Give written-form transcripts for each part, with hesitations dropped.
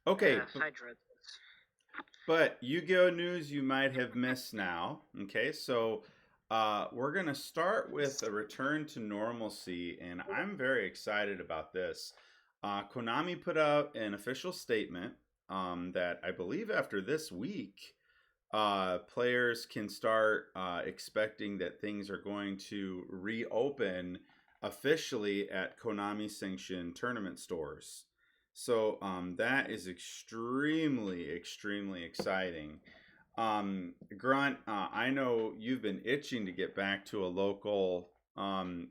Okay, I dread this. but Yu-Gi-Oh news you might have missed now. Okay, so we're gonna start with a return to normalcy, and I'm very excited about this. Konami put out an official statement that I believe after this week, players can start expecting that things are going to reopen officially at Konami sanctioned tournament stores. So that is extremely exciting. Grunt, I know you've been itching to get back to a local.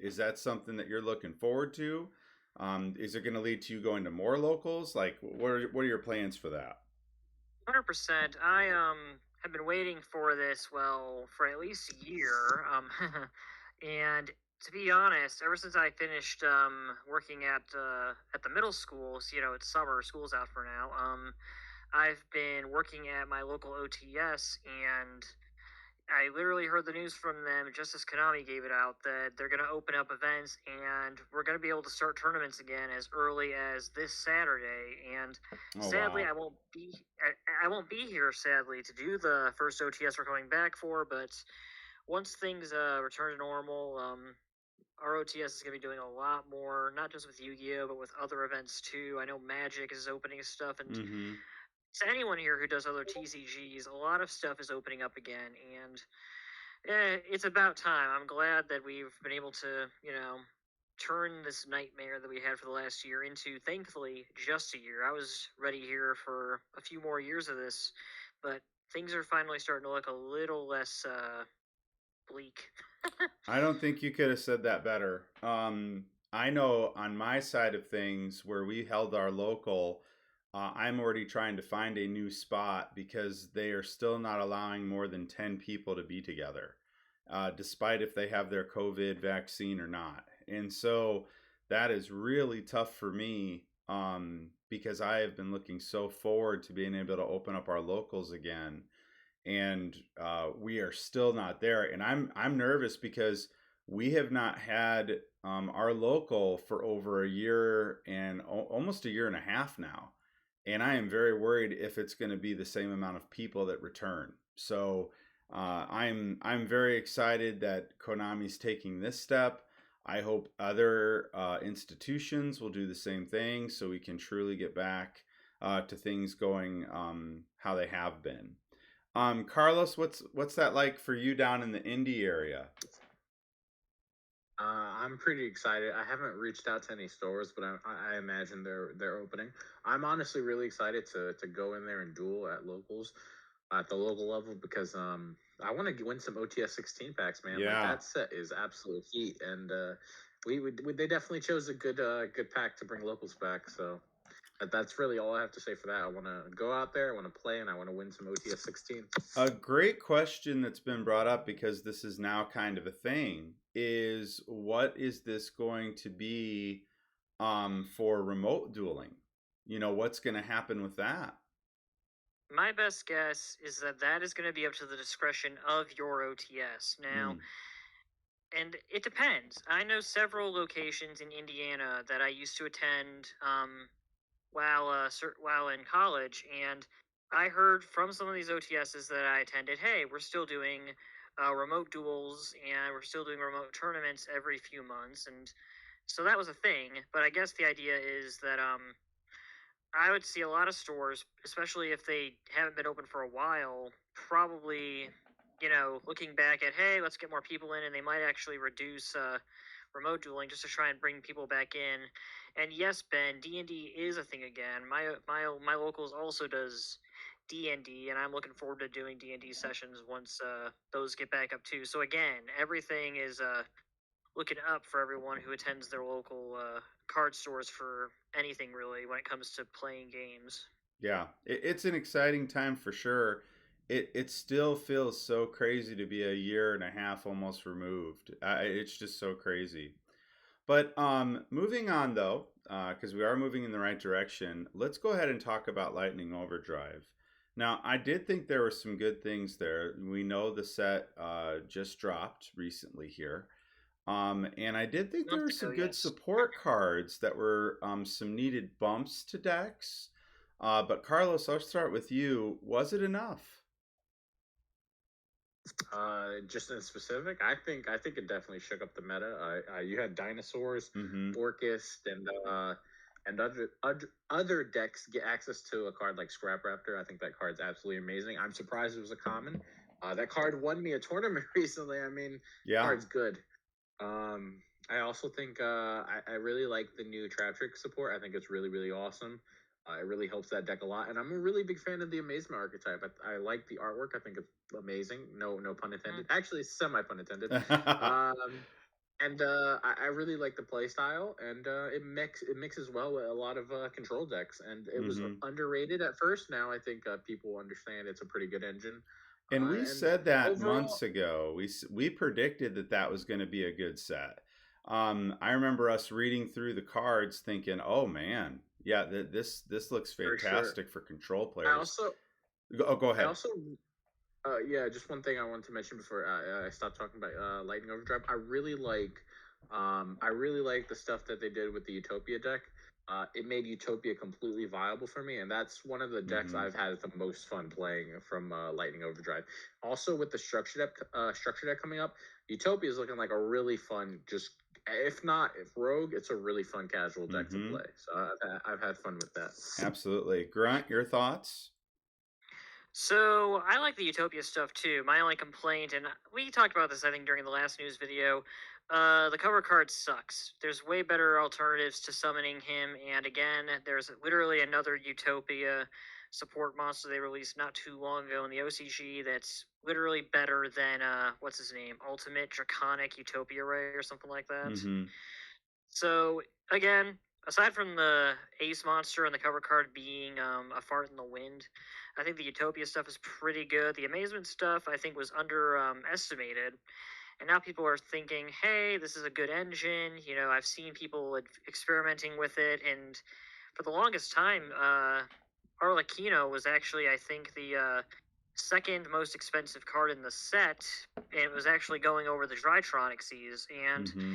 Is that something that you're looking forward to? Is it going to lead to you going to more locals? Like, what are your plans for that? 100%. I have been waiting for this, well, for at least a year. And to be honest, ever since I finished working at the middle schools, it's summer, school's out for now. I've been working at my local OTS, and I literally heard the news from them just as Konami gave it out that they're going to open up events and we're going to be able to start tournaments again as early as this Saturday. And Oh sadly, wow. I won't be here sadly to do the first OTS we're going back for. But once things return to normal, our OTS is going to be doing a lot more, not just with Yu-Gi-Oh, but with other events too. I know Magic is opening stuff, and Mm-hmm. to anyone here who does other TCGs, a lot of stuff is opening up again, and it's about time. I'm glad that we've been able to, turn this nightmare that we had for the last year into, thankfully, just a year. I was ready here for a few more years of this, but things are finally starting to look a little less bleak. I don't think you could have said that better. I know on my side of things where we held our local, I'm already trying to find a new spot because they are still not allowing more than 10 people to be together, despite if they have their COVID vaccine or not. And so that is really tough for me because I have been looking so forward to being able to open up our locals again, and we are still not there. And I'm nervous because we have not had our local for over a year and almost a year and a half now, and I am very worried if it's going to be the same amount of people that return. So I'm very excited that Konami's taking this step. I hope other institutions will do the same thing so we can truly get back to things going how they have been. Carlos, what's that like for you down in the indie area? I'm pretty excited. I haven't reached out to any stores, but I imagine they're opening. I'm honestly really excited to go in there and duel at locals, at the local level, because I want to win some OTS 16 packs, man. Like Yeah. that set is absolute heat, and they definitely chose a good pack to bring locals back. So that's really all I have to say for that. I want to go out there, I want to play, and I want to win some OTS 16. A great question that's been brought up because this is now kind of a thing is what is this going to be for remote dueling? What's going to happen with that? My best guess is that that is going to be up to the discretion of your OTS. Now, Mm, and it depends. I know several locations in Indiana that I used to attend while in college, and I heard from some of these OTSs that I attended, hey, we're still doing remote duels and we're still doing remote tournaments every few months, and so that was a thing. But I guess the idea is that I would see a lot of stores, especially if they haven't been open for a while, probably, looking back at, hey, let's get more people in, and they might actually reduce remote dueling just to try and bring people back in. And yes, Ben, D&D is a thing again. My locals also does D&D, and I'm looking forward to doing D&D sessions once those get back up too. So again, everything is looking up for everyone who attends their local card stores for anything really when it comes to playing games. yeah, it's an exciting time for sure. It still feels so crazy to be a year and a half almost removed. It's just so crazy. But moving on though, because we are moving in the right direction, let's go ahead and talk about Lightning Overdrive. Now, I did think there were some good things there. We know the set just dropped recently here. And I did think there Months were ago, some good yes. support cards that were some needed bumps to decks. But Carlos, I'll start with you. Was it enough? Just in specific, I think it definitely shook up the meta. You had dinosaurs, Mm-hmm. Orcust, and other decks get access to a card like Scrap Raptor. I think that card's absolutely amazing. I'm surprised it was a common. That card won me a tournament recently. I mean, Yeah. card's good. Um, I also think I really like the new Trap Trick support. I think it's really, really awesome. It really helps that deck a lot, and I'm a really big fan of the Amazement archetype. I like the artwork. I think it's amazing. No pun intended. Actually, semi pun intended. Um, and I really like the play style, and it mixes well with a lot of control decks. And it was Mm-hmm. underrated at first. Now I think people understand it's a pretty good engine. And we And said that months overall, ago. We predicted that that was going to be a good set. I remember us reading through the cards, thinking, "Oh man, yeah, this looks for sure. fantastic for control I players." also Go I ahead. also yeah, just one thing I wanted to mention before I stop talking about Lightning Overdrive. I really like the stuff that they did with the Utopia deck. It made Utopia completely viable for me, and that's one of the decks Mm-hmm. I've had the most fun playing from Lightning Overdrive. Also, with the structure deck coming up, Utopia is looking like a really fun, just if Rogue, it's a really fun casual deck to Mm-hmm. play. So I've had fun with that. Absolutely. Grunt, your thoughts? So I like the Utopia stuff too. My only complaint, and we talked about this I think during the last news video, the cover card sucks. There's way better alternatives to summoning him, and again, there's literally another Utopia support monster they released not too long ago in the OCG that's literally better than what's his name, Ultimate Draconic Utopia Ray or something like that. Mm-hmm. So again, aside from the Ace monster and the cover card being a fart in the wind, I think the Utopia stuff is pretty good. The Amazement stuff I think was underestimated, and now people are thinking, hey, this is a good engine. You know, I've seen people experimenting with it, and for the longest time, Arlecchino was actually I think the second most expensive card in the set, and it was actually going over the Drytronic seas and Mm-hmm.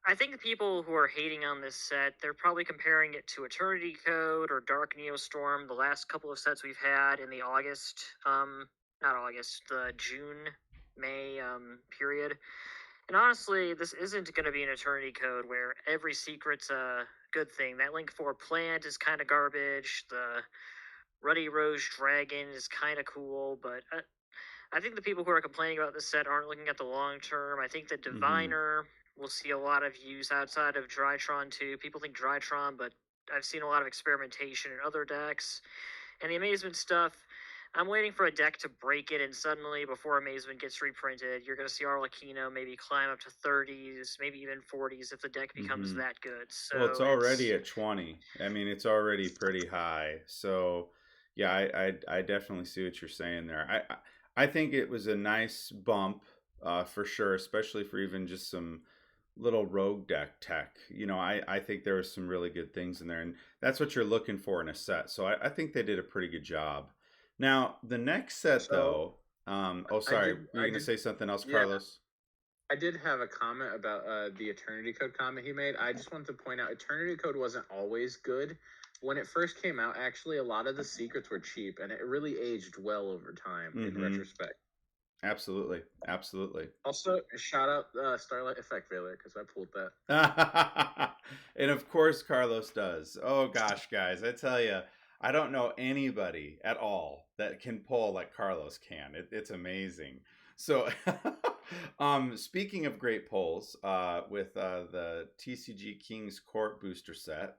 I think the people who are hating on this set, they're probably comparing it to Eternity Code or Dark Neostorm, the last couple of sets we've had in the not August, the June, May period. And honestly, this isn't going to be an Eternity Code where every secret's a good thing. That Link 4 plant is kind of garbage. The Ruddy Rose Dragon is kind of cool, but I think the people who are complaining about this set aren't looking at the long term. I think the Mm-hmm. Diviner will see a lot of use outside of Drytron too. People think Drytron, but I've seen a lot of experimentation in other decks. And the Amazement stuff, I'm waiting for a deck to break it, and suddenly, before Amazement gets reprinted, you're going to see Arlecchino maybe climb up to 30s, maybe even 40s if the deck becomes Mm-hmm. that good. Well, it's So already it's at 20. I mean, it's already pretty high. So, yeah, I definitely see what you're saying there. I think it was a nice bump, for sure, especially for even just some little rogue deck tech. I think there was some really good things in there, and that's what you're looking for in a set. So I think they did a pretty good job. Now, the next set, So though, oh, sorry, were you I going to did, say something else, yeah, Carlos? I did have a comment about the Eternity Code comment he made. I just wanted to point out Eternity Code wasn't always good. When it first came out, actually, a lot of the secrets were cheap, and it really aged well over time in Mm-hmm. retrospect. Absolutely. Absolutely. Also, shout out Starlight Effect Veiler because I pulled that. And of course, Carlos does. Oh gosh, guys, I tell you, I don't know anybody at all that can pull like Carlos can. It's amazing. So, speaking of great pulls, with the TCG King's Court booster set,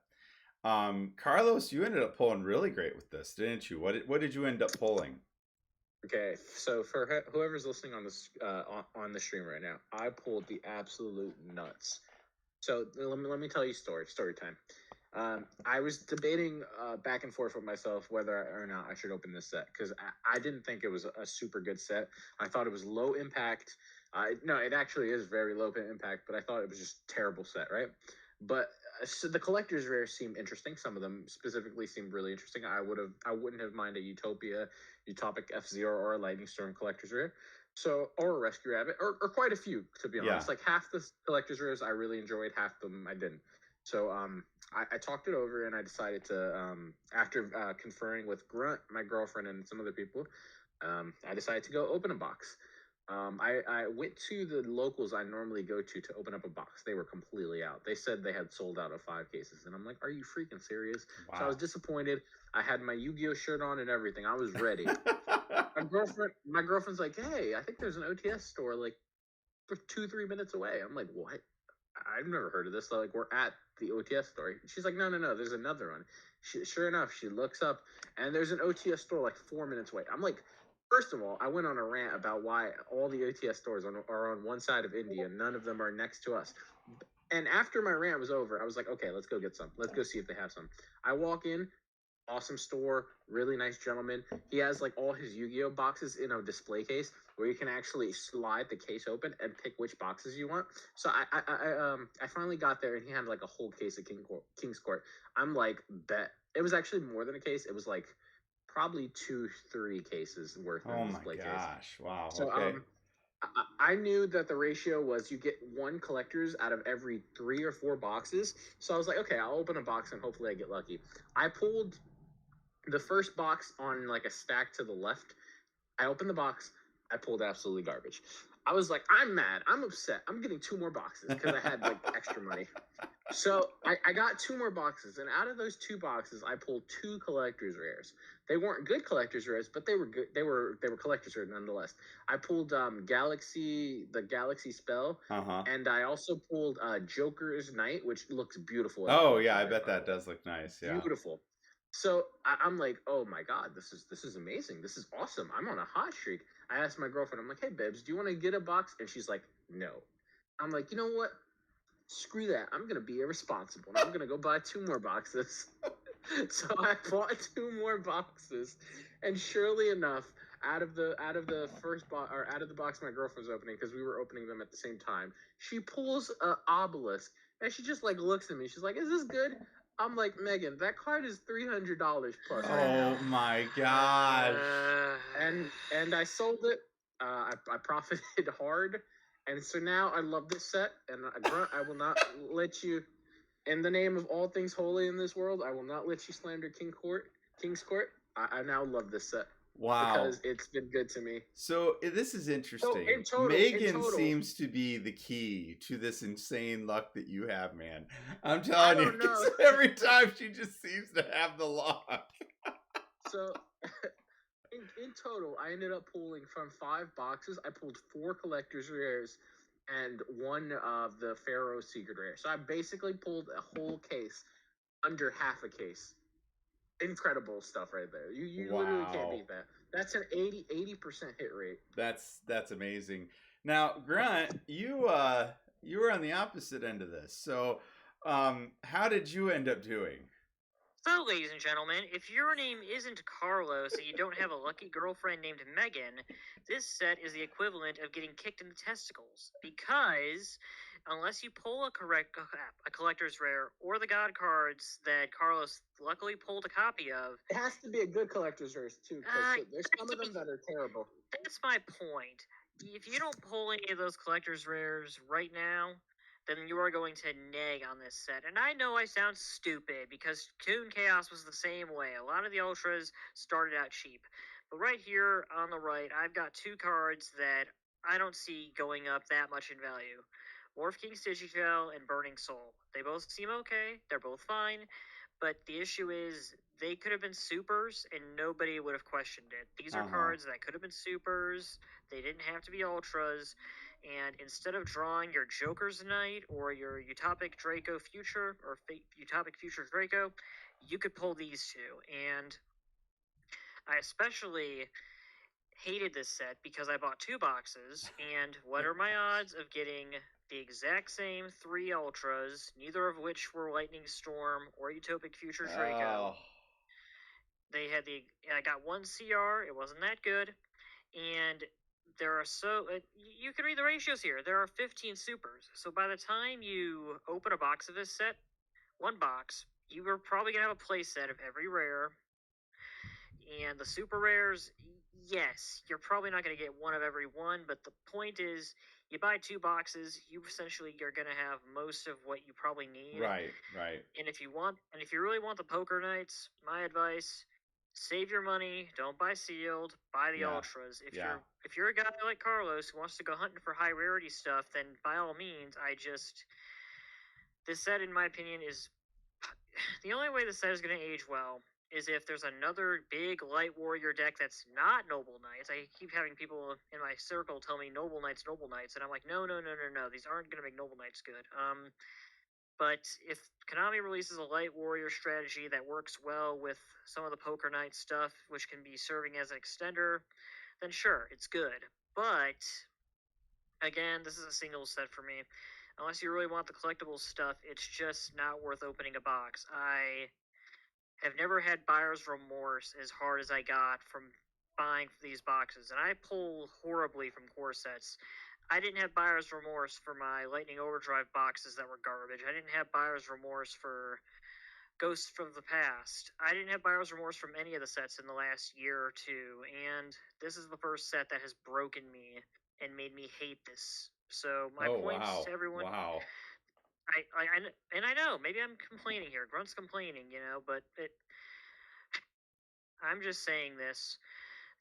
Carlos, you ended up pulling really great with this, didn't you? What did you end up pulling? Okay, so for whoever's listening on this on the stream right now, I pulled the absolute nuts. So let me tell you story time. I was debating back and forth with myself whether or not I should open this set because I didn't think it was a super good set. I thought it was low impact. No, it actually is very low impact, but I thought it was just terrible set, right? But so the collector's rare seemed interesting. Some of them specifically seemed really interesting. I wouldn't have minded a Utopia, Utopic F Zero, or a Lightning Storm collector's rare. So, or a Rescue Rabbit, or quite a few, to be Yeah. honest. Like half the collector's rares I really enjoyed, half them I didn't. So, I talked it over and I decided to, after conferring with Grunt, my girlfriend, and some other people, I decided to go open a box. I went to the locals I normally go to open up a box. They were completely out. They said they had sold out of 5 cases. And I'm like, are you freaking serious? So I was Wow. disappointed. I had my Yu-Gi-Oh shirt on and everything. I was ready. My girlfriend's like, hey, I think there's an OTS store like 2-3 minutes away. I'm like, what? I've never heard of this. So, like, we're at the OTS store. She's like, no, there's another one. Sure enough, she looks up, and there's an OTS store like 4 minutes away. I'm like, first of all, I went on a rant about why all the OTS stores are on one side of India. None of them are next to us. And after my rant was over, I was like, okay, let's go get some. Let's go see if they have some. I walk in, awesome store, really nice gentleman. He has like all his Yu-Gi-Oh boxes in a display case where you can actually slide the case open and pick which boxes you want. So I finally got there and he had like a whole case of King's Court. I'm like, bet. It was actually more than a case. It was like probably 2-3 cases worth in Oh the my display case. gosh. Wow. So Okay. I knew that the ratio was you get one collector's out of every 3 or 4 boxes. So I was like, okay, I'll open a box and hopefully I get lucky. I pulled the first box on like a stack to the left. I opened the box. I pulled absolutely garbage. I was like, I'm mad. I'm upset. I'm getting 2 more boxes because I had like extra money. So I got 2 more boxes, and out of those 2 boxes, I pulled 2 collector's rares. They weren't good collector's rares, but they were good. They were collector's rares nonetheless. I pulled the Galaxy Spell, Uh-huh. and I also pulled Joker's Knight, which looks beautiful as a Oh yeah, collector's I rare, bet by the that way. does look nice. Yeah. Beautiful. So I'm like, oh my god, this is amazing. This is awesome. I'm on a hot streak. I asked my girlfriend, I'm like, hey babes, do you want to get a box? And she's like, no. I'm like, you know what? Screw that. I'm gonna be irresponsible and I'm gonna go buy 2 more boxes. So I bought 2 more boxes, and surely enough, out of the first box or out of the box my girlfriend was opening because we were opening them at the same time, she pulls a obelisk and she just like looks at me. She's like, "Is this good?" I'm like, Megan, that card is $300 plus right now, Oh my gosh. and I sold it. I profited hard, and so now I love this set. And Grunt, I will not let you, in the name of all things holy in this world, I will not let you slander King's Court. I now love this set Wow. because it's been good to me. So this is So interesting. in Megan total, seems to be the key to this insane luck that you have, man. I'm I telling you, don't know. because every time she just seems to have the luck. So in total, I ended up pulling from 5 boxes. I pulled 4 collector's rares and one of the Pharaoh secret rare. So I basically pulled a whole case under half a case. Incredible stuff right there. You literally can't Wow. beat that. That's an 80% hit rate. That's amazing. Now, Grant, you were on the opposite end of this. So, how did you end up doing? So, ladies and gentlemen, if your name isn't Carlos and you don't have a lucky girlfriend named Megan, this set is the equivalent of getting kicked in the testicles. Because unless you pull a collector's rare or the god cards that Carlos luckily pulled a copy of, It has to be a good collector's race too, because there's some of them that are terrible. that's my point. If you don't pull any of those collector's rares right now, then you are going to nag on this set. And I know I sound stupid because Toon Chaos was the same way. A lot of the Ultras started out cheap. But right here on the right, I've got 2 cards that I don't see going up that much in value. Morph King Digigel and Burning Soul. They both seem okay. They're both fine. But the issue is they could have been supers and nobody would have questioned it. These are Uh-huh. cards that could have been supers. They didn't have to be ultras. And instead of drawing your Joker's Knight or your Utopic Draco Future or Utopic Future Draco, you could pull these two. And I especially hated this set because I bought 2 boxes. And what are my odds of getting the exact same 3 ultras, neither of which were Lightning Storm or Utopic Future Draco? Oh. I got 1 CR. It wasn't that good, and there are you can read the ratios here. There are 15 supers. So by the time you open a box of this set, 1 box, you are probably gonna have a play set of every rare. And the super rares, yes, you're probably not going to get one of every one, but the point is, you buy 2 boxes, you essentially are going to have most of what you probably need. Right, right. And if you really want the poker nights, my advice: save your money. Don't buy sealed. Buy the Yeah, ultras. yeah. If you're a guy like Carlos who wants to go hunting for high rarity stuff, then by all means, this set, in my opinion, is the only way the set is going to age well is if there's another big light warrior deck that's not Noble Knights. I keep having people in my circle tell me Noble Knights, and I'm like, no, no, no, no, no. These aren't going to make Noble Knights good. But if Konami releases a light warrior strategy that works well with some of the Poker Night stuff, which can be serving as an extender, then sure, it's good. But again, this is a single set for me. Unless you really want the collectible stuff, it's just not worth opening a box. I have never had buyer's remorse as hard as I got from buying these boxes, and I pull horribly from core sets. I didn't have buyer's remorse for my Lightning Overdrive boxes that were garbage. I didn't have buyer's remorse for Ghosts from the Past. I didn't have buyer's remorse from any of the sets in the last year or two, and this is the first set that has broken me and made me hate this. So my Oh, point wow. to everyone, Wow. I know maybe I'm complaining here. Grunt's complaining, but I'm just saying this.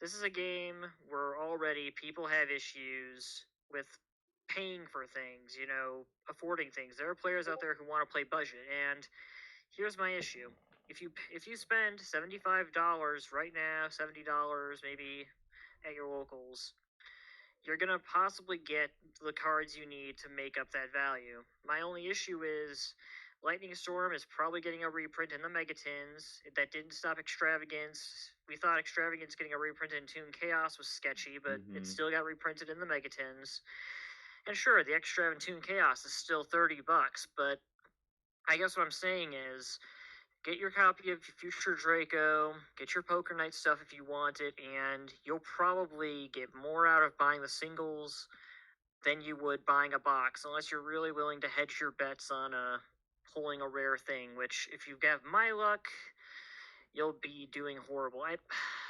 This is a game where already people have issues with paying for things, affording things. There are players out there who want to play budget, and here's my issue. If you spend $75 right now, $70 maybe at your locals, you're gonna possibly get the cards you need to make up that value. My only issue is Lightning Storm is probably getting a reprint in the Megatins. That didn't stop Extravagance. We thought Extravagance getting a reprint in Toon Chaos was sketchy, but it still got reprinted in the Megatins. And sure, the Extra in Toon Chaos is still $30, but I guess what I'm saying is get your copy of Future Draco, get your Poker Night stuff if you want it, and you'll probably get more out of buying the singles than you would buying a box, unless you're really willing to hedge your bets on pulling a rare thing, which, if you have my luck, you'll be doing horrible.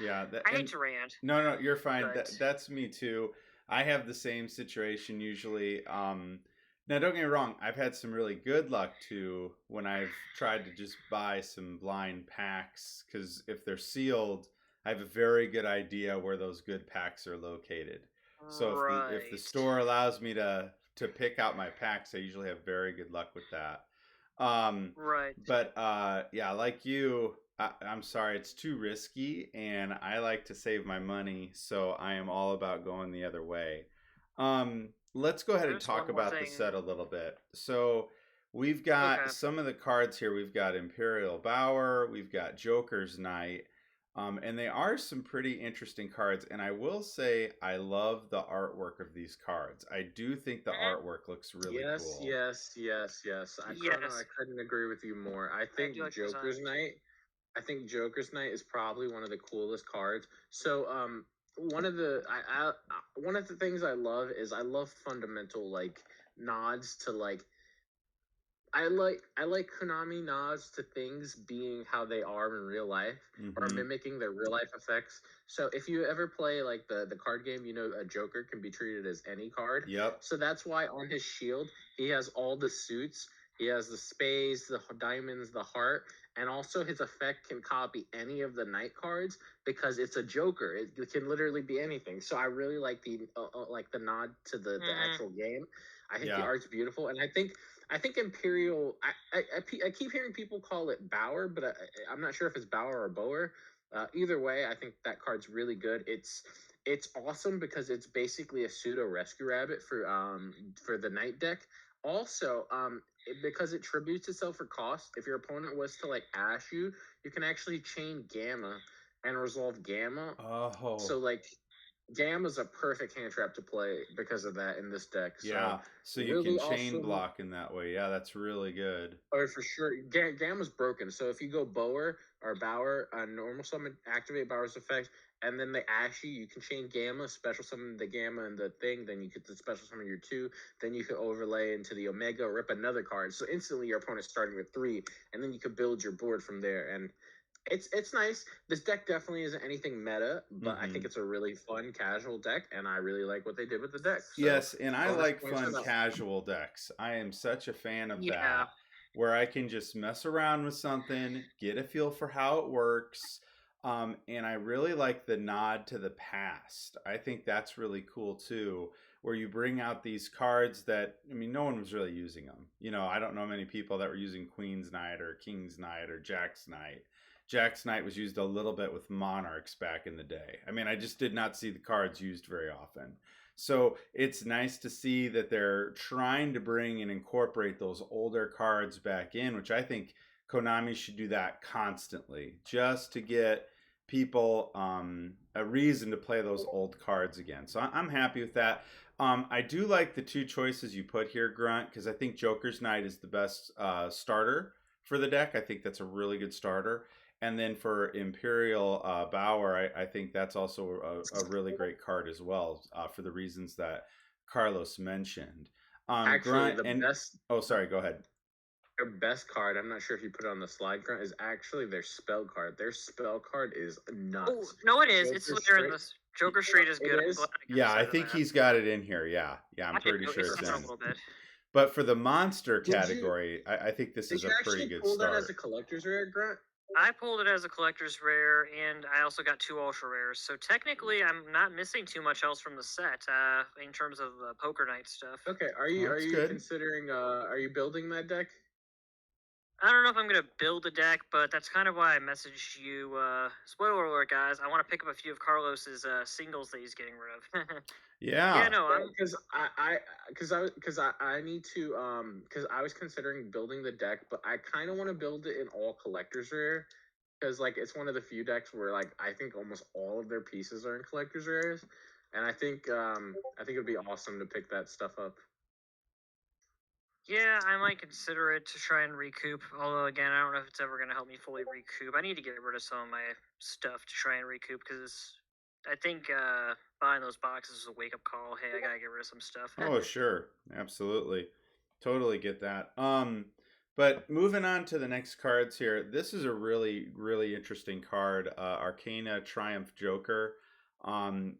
Yeah, I hate to rant. no, you're fine. But That's me too. I have the same situation usually. Now don't get me wrong, I've had some really good luck too when I've tried to just buy some blind packs because if they're sealed, I have a very good idea where those good packs are located. So if the right, store allows me to pick out my packs, I usually have very good luck with that. Um, right. but yeah, like you, I'm sorry, it's too risky, and I like to save my money, so I am all about going the other way. Let's go ahead and There's talk one more about the thing. set a little bit. So we've got Okay. some of the cards here. We've got Imperial Bower, we've got Joker's Knight, and they are some pretty interesting cards. And I will say, I love the artwork of these cards. I do think the Mhm. artwork looks really Yes, cool. yes, yes, yes. I Yes, couldn't agree with you more. I do like the design. I think Joker's Night is probably one of the coolest cards. So, one of the things I love is I love fundamental like nods to like I like Konami nods to things being how they are in real life or Mm-hmm. mimicking their real life effects. So if you ever play like the card game, a Joker can be treated as any card. Yep. So that's why on his shield he has all the suits. He has the spades, the diamonds, the heart, and also his effect can copy any of the night cards because it's a Joker. It can literally be anything. So I really like the nod to the Mm-hmm. actual game. I think the Yeah. art's beautiful, and I think Imperial. I keep hearing people call it Bauer, but I'm not sure if it's Bauer or Bower. Either way, I think that card's really good. It's awesome because it's basically a pseudo rescue rabbit for the night deck. Also, because it tributes itself for cost. If your opponent was to like ash you, you can actually chain Gamma and resolve Gamma. Oh. So like Gamma's a perfect hand trap to play because of that in this deck. So Yeah, so you can really chain awesome. block in that way. Yeah, that's really good. Oh, for sure. Gamma's broken. So if you go Bower or Bauer, normal summon, activate Bauer's effect, and then the Ashy, you can chain Gamma, special summon the Gamma and the thing, then you get the special summon your 2, then you can overlay into the Omega, rip another card. So instantly your opponent's starting with 3, and then you can build your board from there. And It's nice. This deck definitely isn't anything meta, but I think Mm-hmm. it's a really fun casual deck, and I really like what they did with the deck. So Yes, and I bonus like points for fun that. casual decks. I am such a fan of Yeah. that, where I can just mess around with something, get a feel for how it works. And I really like the nod to the past. I think that's really cool too, where you bring out these cards that, I mean, no one was really using them. I don't know many people that were using Queen's Knight or King's Knight or Jack's Knight. Jack's Knight was used a little bit with Monarchs back in the day. I mean, I just did not see the cards used very often. So it's nice to see that they're trying to bring and incorporate those older cards back in, which I think Konami should do that constantly, just to get people a reason to play those old cards again. So I'm happy with that. I do like the two choices you put here, Grunt, because I think Joker's Knight is the best starter for the deck. I think that's a really good starter. And then for Imperial Bauer, I think that's also a really great card as well, for the reasons that Carlos mentioned. Actually, Grunt the and best oh, sorry, go ahead. their best card, I'm not sure if you put it on the slide, Grunt, is actually their spell card. Their spell card is Oh nuts. no, it is. It's Joker there in straight. this. Joker Street is It good. I'm glad is. I got Yeah, I excited of think that. he's got it in here. Yeah, I'm I didn't pretty sure notice it's it a in. little bit. But for the monster Did you category, I think this did is you a pretty actually good pull that as a start. collector's rare, Grunt? I pulled it as a collector's rare, and I also got 2 ultra rares. So technically, I'm not missing too much else from the set in terms of Poker Night stuff. Okay, Well, are that's you good. considering are you building that deck? I don't know if I'm gonna build a deck, but that's kind of why I messaged you. Spoiler alert, guys! I want to pick up a few of Carlos's singles that he's getting rid of. Yeah, Yeah. no, I'm. Because I need to because I was considering building the deck, but I kind of want to build it in all collector's rare because like it's one of the few decks where like I think almost all of their pieces are in collector's rares, and I think it'd be awesome to pick that stuff up. Yeah, I might consider it to try and recoup. Although again, I don't know if it's ever gonna help me fully recoup. I need to get rid of some of my stuff to try and recoup because I think buying those boxes is a wake up call. Hey, I gotta get rid of some stuff. Oh, sure. Absolutely. Totally get that. But moving on to the next cards here. This is a really, really interesting card. Arcana Triumph Joker.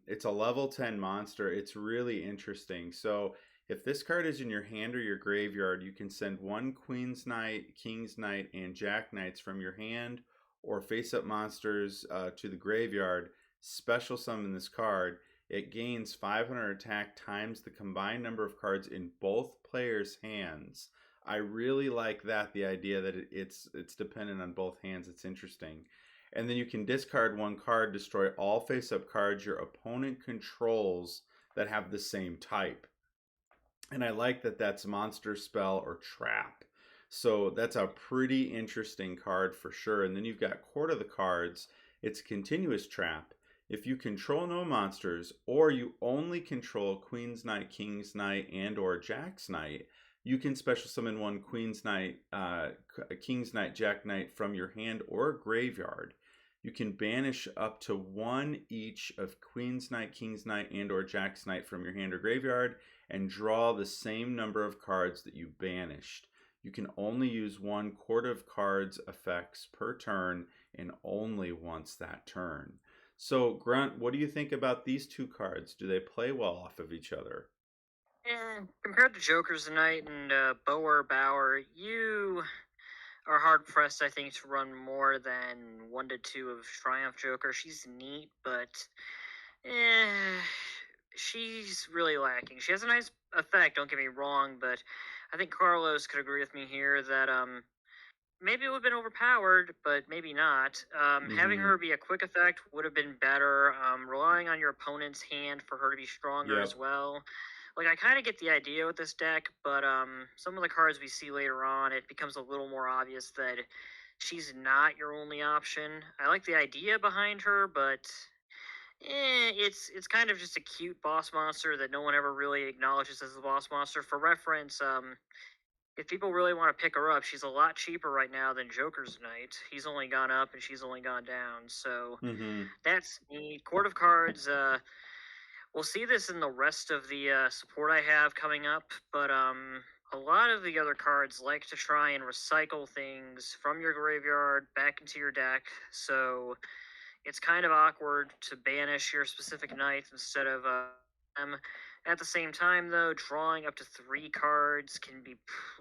It's a level 10 monster. It's really interesting. So if this card is in your hand or your graveyard, you can send one Queen's Knight, King's Knight, and Jack Knights from your hand or face up monsters to the graveyard. Special summon this card. It gains 500 attack times the combined number of cards in both players' hands. I really like that. The idea that it's dependent on both hands. It's interesting. And then you can discard one card, destroy all face-up cards your opponent controls that have the same type. And I like that that's monster, spell, or trap. So that's a pretty interesting card for sure. And then you've got Court of the Cards. It's continuous trap. If you control no monsters, or you only control Queen's Knight, King's Knight, and or Jack's Knight, you can special summon one Queen's Knight, King's Knight, Jack Knight from your hand or graveyard. You can banish up to one each of Queen's Knight, King's Knight, and or Jack's Knight from your hand or graveyard, and draw the same number of cards that you banished. You can only use one Court of Cards effects per turn and only once that turn. So, Grunt, what do you think about these two cards? Do they play well off of each other? Compared to Joker's Knight and Bauer, you are hard pressed, I think, to run more than 1 to 2 of Triumph Joker. She's neat, but eh, she's really lacking. She has a nice effect, don't get me wrong, but I think Carlos could agree with me here that maybe it would have been overpowered, but maybe not. Having Mm-hmm. her be a quick effect would have been better. Relying on your opponent's hand for her to be stronger as Yep. well. Like I kind of get the idea with this deck, but some of the cards we see later on, it becomes a little more obvious that she's not your only option. I like the idea behind her, but it's kind of just a cute boss monster that no one ever really acknowledges as the boss monster. For reference, if people really want to pick her up, she's a lot cheaper right now than Joker's Knight. He's only gone up and she's only gone down. So Mm-hmm. that's neat. Court of Cards. We'll see this in the rest of the support I have coming up, but a lot of the other cards like to try and recycle things from your graveyard back into your deck, so it's kind of awkward to banish your specific knights instead of them. At the same time, though, drawing up to 3 cards can be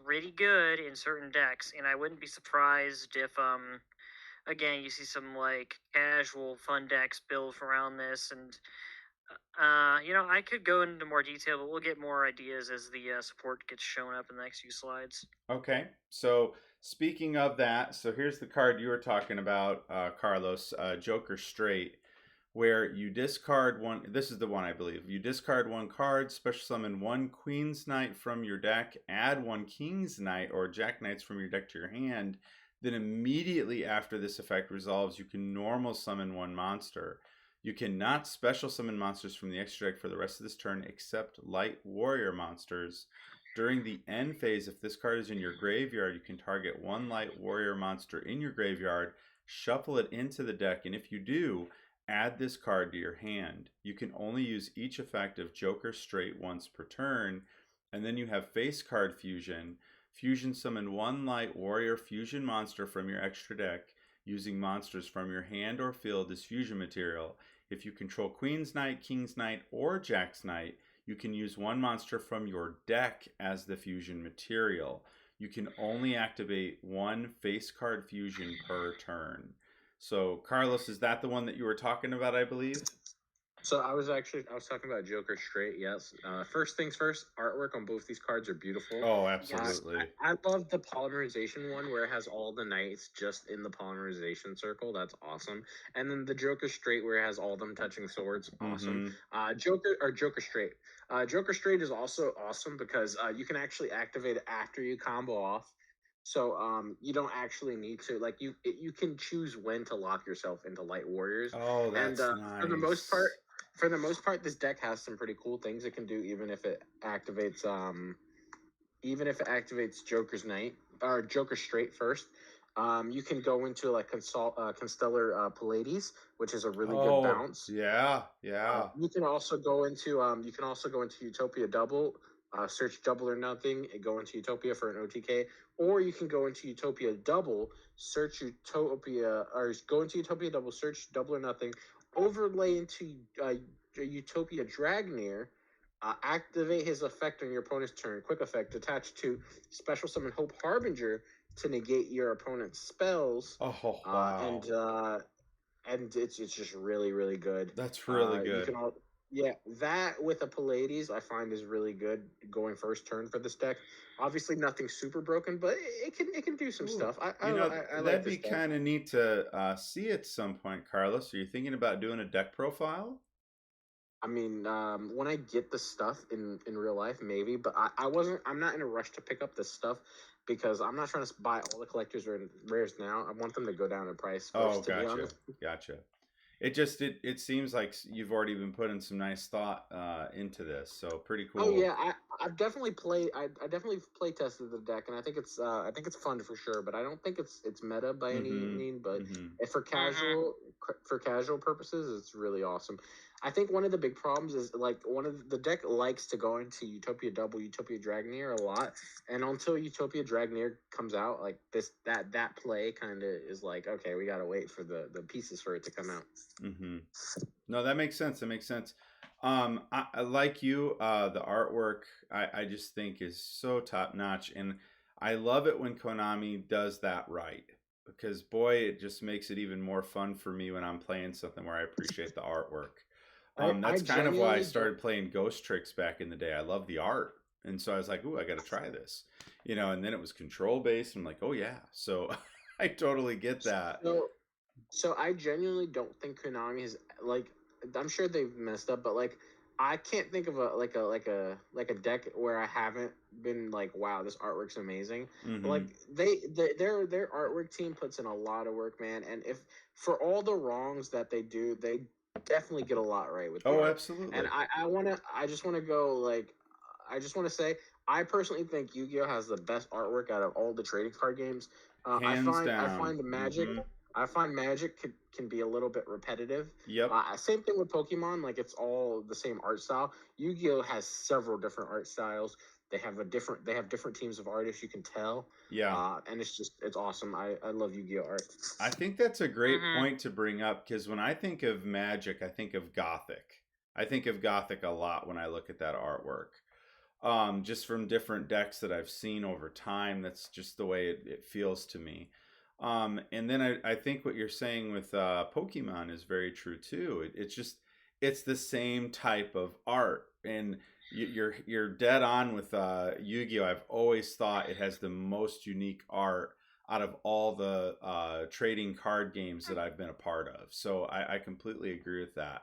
pretty good in certain decks, and I wouldn't be surprised if, again, you see some like casual fun decks built around this, and I could go into more detail, but we'll get more ideas as the support gets shown up in the next few slides. Okay, so speaking of that, so here's the card you were talking about, Carlos, Joker Straight, where you discard one. This is the one, I believe. You discard 1 card, special summon 1 Queen's Knight from your deck, add 1 King's Knight or Jack Knights from your deck to your hand. Then immediately after this effect resolves, you can normal summon 1 monster. You cannot special summon monsters from the extra deck for the rest of this turn except light warrior monsters. During the end phase, if this card is in your graveyard, you can target 1 light warrior monster in your graveyard, shuffle it into the deck, and if you do, add this card to your hand. You can only use each effect of Joker Straight once per turn, and then you have face card fusion. Fusion summon 1 light warrior fusion monster from your extra deck using monsters from your hand or field as fusion material. If you control Queen's Knight, King's Knight, or Jack's Knight, you can use 1 monster from your deck as the fusion material. You can only activate 1 face card fusion per turn. So, Carlos, is that the one that you were talking about, I believe? So I was talking about Joker Straight. Yes. First things first. Artwork on both these cards are beautiful. Oh, absolutely. I love the polymerization one where it has all the knights just in the polymerization circle. That's awesome. And then the Joker Straight where it has all them touching swords. Awesome. Joker Straight. Joker Straight is also awesome because you can actually activate it after you combo off. So you don't actually need to you can choose when to lock yourself into light warriors. Oh, that's nice. For the most part, this deck has some pretty cool things it can do, even if it activates Joker's Knight or Joker Straight first. You can go into like Constellar Pallades, which is a really good bounce. Yeah. You can also go into Utopia Double, search Double or Nothing, and go into Utopia for an OTK, or you can go into Utopia Double, search Utopia, or go into Utopia Double, search Double or Nothing, overlay into Utopia Dragnir, activate his effect on your opponent's turn. Quick effect attached to special summon Hope Harbinger to negate your opponent's spells. Oh, wow. And it's just really, really good. That's really good. That with a Pallades I find is really good going first turn for this deck. Obviously nothing super broken, but it can do some stuff. That'd be kind of neat to see at some point, Carlos. Are you thinking about doing a deck profile? I mean, when I get the stuff in real life, maybe, but I'm not in a rush to pick up this stuff because I'm not trying to buy all the collector's rares now. I want them to go down in price first, Gotcha. It seems like you've already been putting some nice thought into this, so pretty cool. Oh yeah, I've definitely played. I definitely play tested the deck, and I think it's fun for sure. But I don't think it's meta by any means. But if for casual purposes, it's really awesome. I think one of the big problems is the deck likes to go into Utopia Double, Utopia Dragnir a lot, and until Utopia Dragnir comes out, like that play kind of is like, okay, we gotta wait for the pieces for it to come out. No, that makes sense. I like you. The artwork I just think is so top notch, and I love it when Konami does that right, because boy, it just makes it even more fun for me when I'm playing something where I appreciate the artwork. That's kind of why I started playing Ghost Tricks back in the day. I love the art, and so I was like, "Ooh, I got to try this," And then it was control based, and I'm like, "Oh yeah!" So I totally get that. So I genuinely don't think Konami is I'm sure they've messed up, but I can't think of a deck where I haven't been like, wow, this artwork's amazing. Like their artwork team puts in a lot of work, man. And if for all the wrongs that they do, they definitely get a lot right with. Absolutely. And I just want to say, I personally think Yu-Gi-Oh has the best artwork out of all the trading card games. Hands down. I find the Magic. I find Magic can be a little bit repetitive. Yep. Same thing with Pokemon. Like, it's all the same art style. Yu-Gi-Oh has several different art styles. They have different teams of artists. You can tell, Yeah. and it's awesome. I love Yu-Gi-Oh art. I think that's a great Mm-hmm. point to bring up because when I think of Magic, I think of Gothic. I think of Gothic a lot when I look at that artwork. Just from different decks that I've seen over time, that's just the way it feels to me. And then I think what you're saying with Pokemon is very true too. It's just it's the same type of art, and you're dead on with Yu-Gi-Oh. I've always thought it has the most unique art out of all the trading card games that I've been a part of. So I completely agree with that.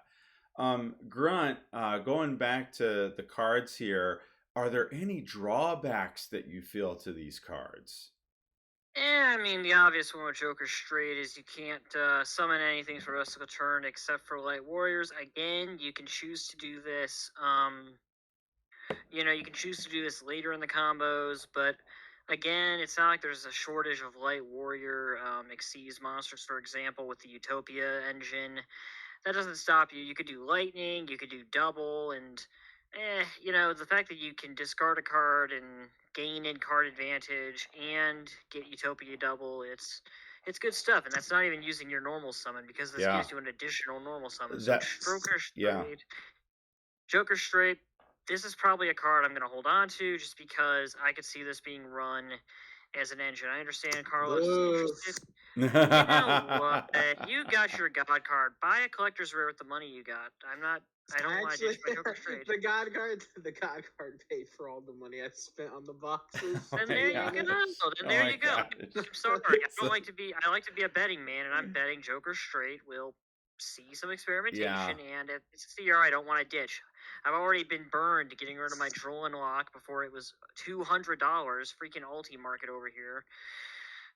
Grunt, going back to the cards here, are there any drawbacks that you feel to these cards? Yeah, I mean, the obvious one with Joker Straight is you can't summon anything for the rest of the turn except for Light Warriors. Again, you can choose to do this. You can choose to do this later in the combos, but again, it's not like there's a shortage of Light Warrior Xyz monsters, for example, with the Utopia engine. That doesn't stop you. You could do lightning, you could do double, and the fact that you can discard a card and gain in card advantage and get Utopia double, it's good stuff, and that's not even using your normal summon because this Yeah, gives you an additional normal summon. So that's yeah, Joker Straight, this is probably a card I'm gonna hold on to just because I could see this being run as an engine. I understand Carlos is Boo. interested. You know what? You got your God card. Buy a collector's rare with the money you got. I'm not. I don't want to Actually, ditch my Joker Straight. the God card paid for all the money I spent on the boxes. oh Then my To there be you go. gosh, honest, Then oh there my you go. gosh. I'm sorry. I don't So, like to be. I like to be a betting man, and I'm betting Joker Straight will see some experimentation. yeah, And if it's a CR, I don't want to ditch. I've already been burned getting rid of my Droll Lock before it was $200. Freaking Ulti market over here.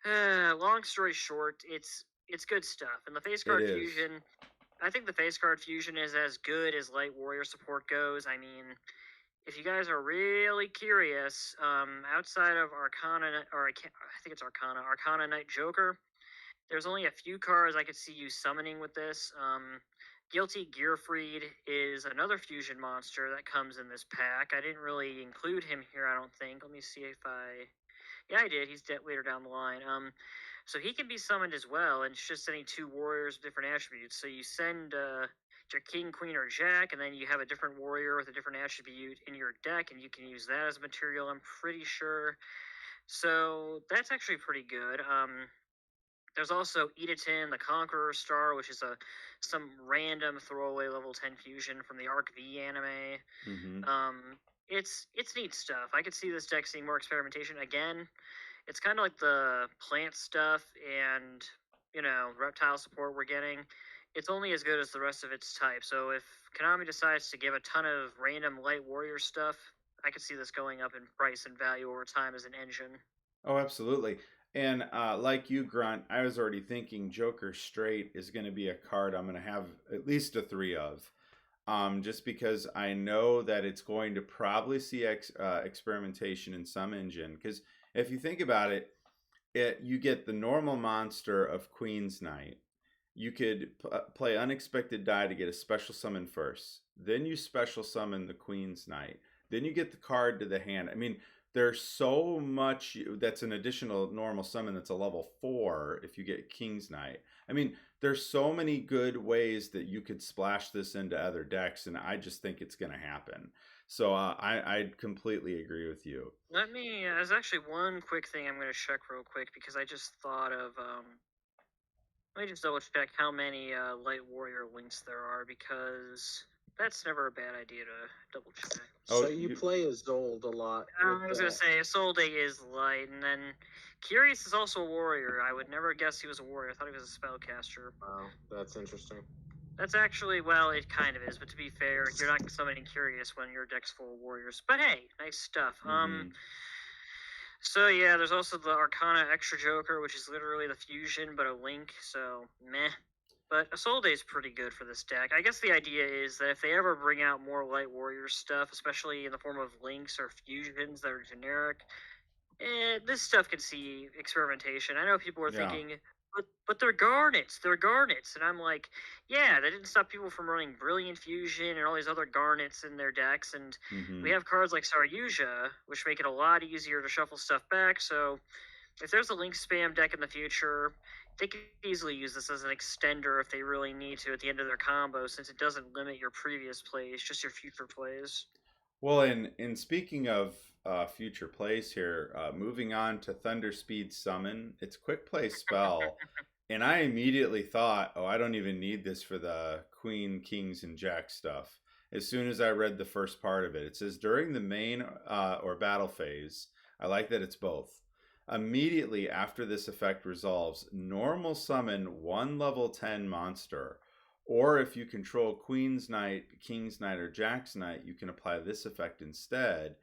Long story short, it's good stuff. And the face it card is. fusion, I think the face card fusion is as good as Light Warrior support goes. I mean, if you guys are really curious, outside of Arcana, I think it's Arcana Knight Joker, there's only a few cards I could see you summoning with this. Guilty Gearfried is another fusion monster that comes in this pack. I didn't really include him here, I don't think. Let me see if I. Yeah, I did. He's later down the line. So he can be summoned as well, and it's just sending two warriors with different attributes. So you send your king, queen, or jack, and then you have a different warrior with a different attribute in your deck, and you can use that as material. I'm pretty sure. So that's actually pretty good. There's also Edatin, the Conqueror Star, which is some random throwaway level 10 fusion from the Arc V anime. Mm-hmm. It's neat stuff. I could see this deck seeing more experimentation again. It's kind of like the plant stuff and reptile support we're getting. It's only as good as the rest of its type. So if Konami decides to give a ton of random light warrior stuff, I could see this going up in price and value over time as an engine. Oh, absolutely. And like you, Grunt, I was already thinking Joker Straight is going to be a card I'm going to have at least a three of. Just because I know that it's going to probably see experimentation in some engine. Because if you think about it, you get the normal monster of Queen's Knight. You could play Unexpected Die to get a special summon first. Then you special summon the Queen's Knight. Then you get the card to the hand. I mean, there's so much that's an additional normal summon that's a level 4 if you get King's Knight. I mean, there's so many good ways that you could splash this into other decks, and I just think it's going to happen. So I completely agree with you. There's actually one quick thing I'm going to check real quick because I just thought of, let me just double check how many Light Warrior links there are because that's never a bad idea to double check. So you play as Zold a lot. I was going to say, Isolde is light, and then Curious is also a warrior. I would never guess he was a warrior. I thought he was a spellcaster. Wow, that's interesting. That's actually, well, it kind of is, but to be fair, you're not summoning Curious when your deck's full of warriors. But hey, nice stuff. So yeah, there's also the Arcana Extra Joker, which is literally the fusion, but a link, so meh. But Isolde is pretty good for this deck. I guess the idea is that if they ever bring out more Light Warrior stuff, especially in the form of links or fusions that are generic, this stuff can see experimentation. I know people are thinking, but they're garnets. They're garnets, and I'm like, yeah, that didn't stop people from running Brilliant Fusion and all these other garnets in their decks. And we Mm-hmm. have cards like Yugioh, which make it a lot easier to shuffle stuff back. So if there's a link spam deck in the future, they could easily use this as an extender if they really need to at the end of their combo, since it doesn't limit your previous plays, just your future plays. Well, in speaking of future plays here, moving on to Thunder Speed Summon, it's quick play spell, and I immediately thought, oh, I don't even need this for the Queen, Kings, and Jack stuff. As soon as I read the first part of it, it says during the main or battle phase. I like that it's both. Immediately after this effect resolves, normal summon one level 10 monster. Or if you control Queen's Knight, King's Knight, or Jack's Knight, you can apply this effect instead.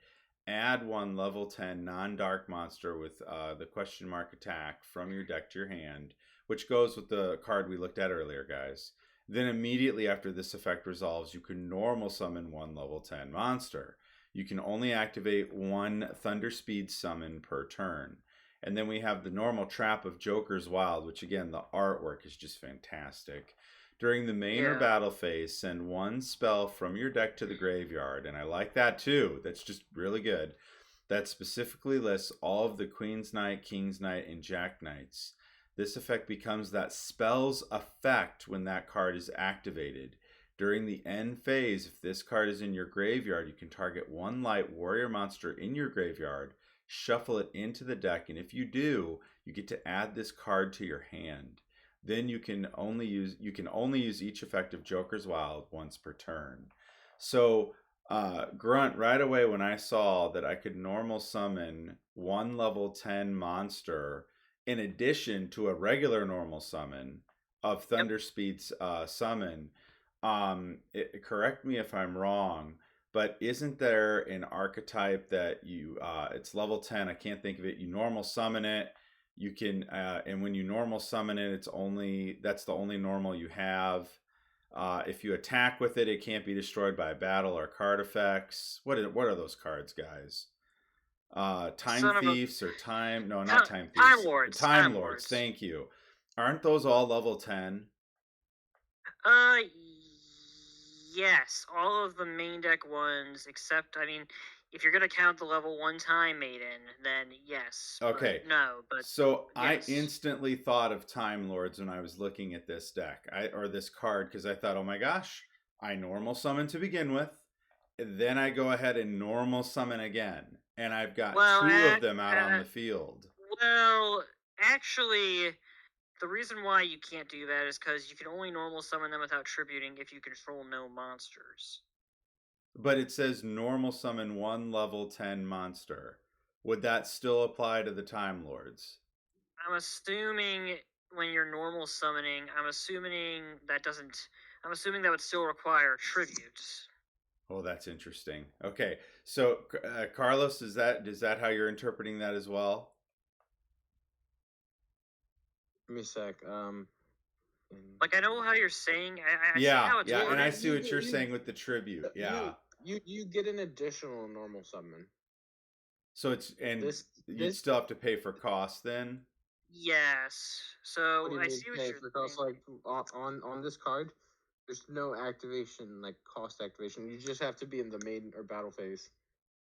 Add one level 10 non-dark monster with the question mark attack from your deck to your hand, which goes with the card we looked at earlier, guys. Then immediately after this effect resolves, you can normal summon one level 10 monster. You can only activate one Thunder Speed summon per turn. And then we have the normal Trap of Joker's Wild, which again, the artwork is just fantastic. During the main or Yeah. battle phase, send one spell from your deck to the graveyard. And I like that too. That's just really good. That specifically lists all of the Queen's Knight, King's Knight, and Jack Knights. This effect becomes that spell's effect when that card is activated. During the end phase, if this card is in your graveyard, you can target one light warrior monster in your graveyard, shuffle it into the deck, and if you do, you get to add this card to your hand. Then you can only use each effect of Joker's Wild once per turn. So Grunt, right away when I saw that I could normal summon one level 10 monster in addition to a regular normal summon of Yep. Thunder Speed's summon, correct me if I'm wrong, but isn't there an archetype that you it's level 10, I can't think of it, you normal summon it, you can and when you normal summon it, that's the only normal you have. If you attack with it, it can't be destroyed by battle or card effects. What are those cards, guys? Time Son of a Thieves or Time? No, not time, Time time Thieves. lords. Time Time Lords. lords. Thank you. Aren't those all level 10? Uh, yes, all of the main deck ones, except, I mean, if you're gonna count the level 1 Time Maiden, then yes, but Okay. no, but So I yes. instantly thought of Time Lords when I was looking at this deck, or this card, because I thought, oh my gosh, I normal summon to begin with, then I go ahead and normal summon again, and I've got Well, two of them out on the field. well, actually, the reason why you can't do that is because you can only normal summon them without tributing if you control no monsters. But it says normal summon one level 10 monster. Would that still apply to the Time Lords? I'm assuming when you're normal summoning, I'm assuming that would still require tributes. Oh, that's interesting. Okay, so Carlos, is that how you're interpreting that as well? Give me a sec. Like, I know how you're saying. I see Yeah, how it's yeah, and I worded. see what you're saying with the tribute. Yeah. You get an additional normal summon. So and This you'd still have to pay for cost then? Yes. What do So you I mean see what pay you're for cost? saying. Like on this card, there's no activation like cost activation. You just have to be in the main or battle phase.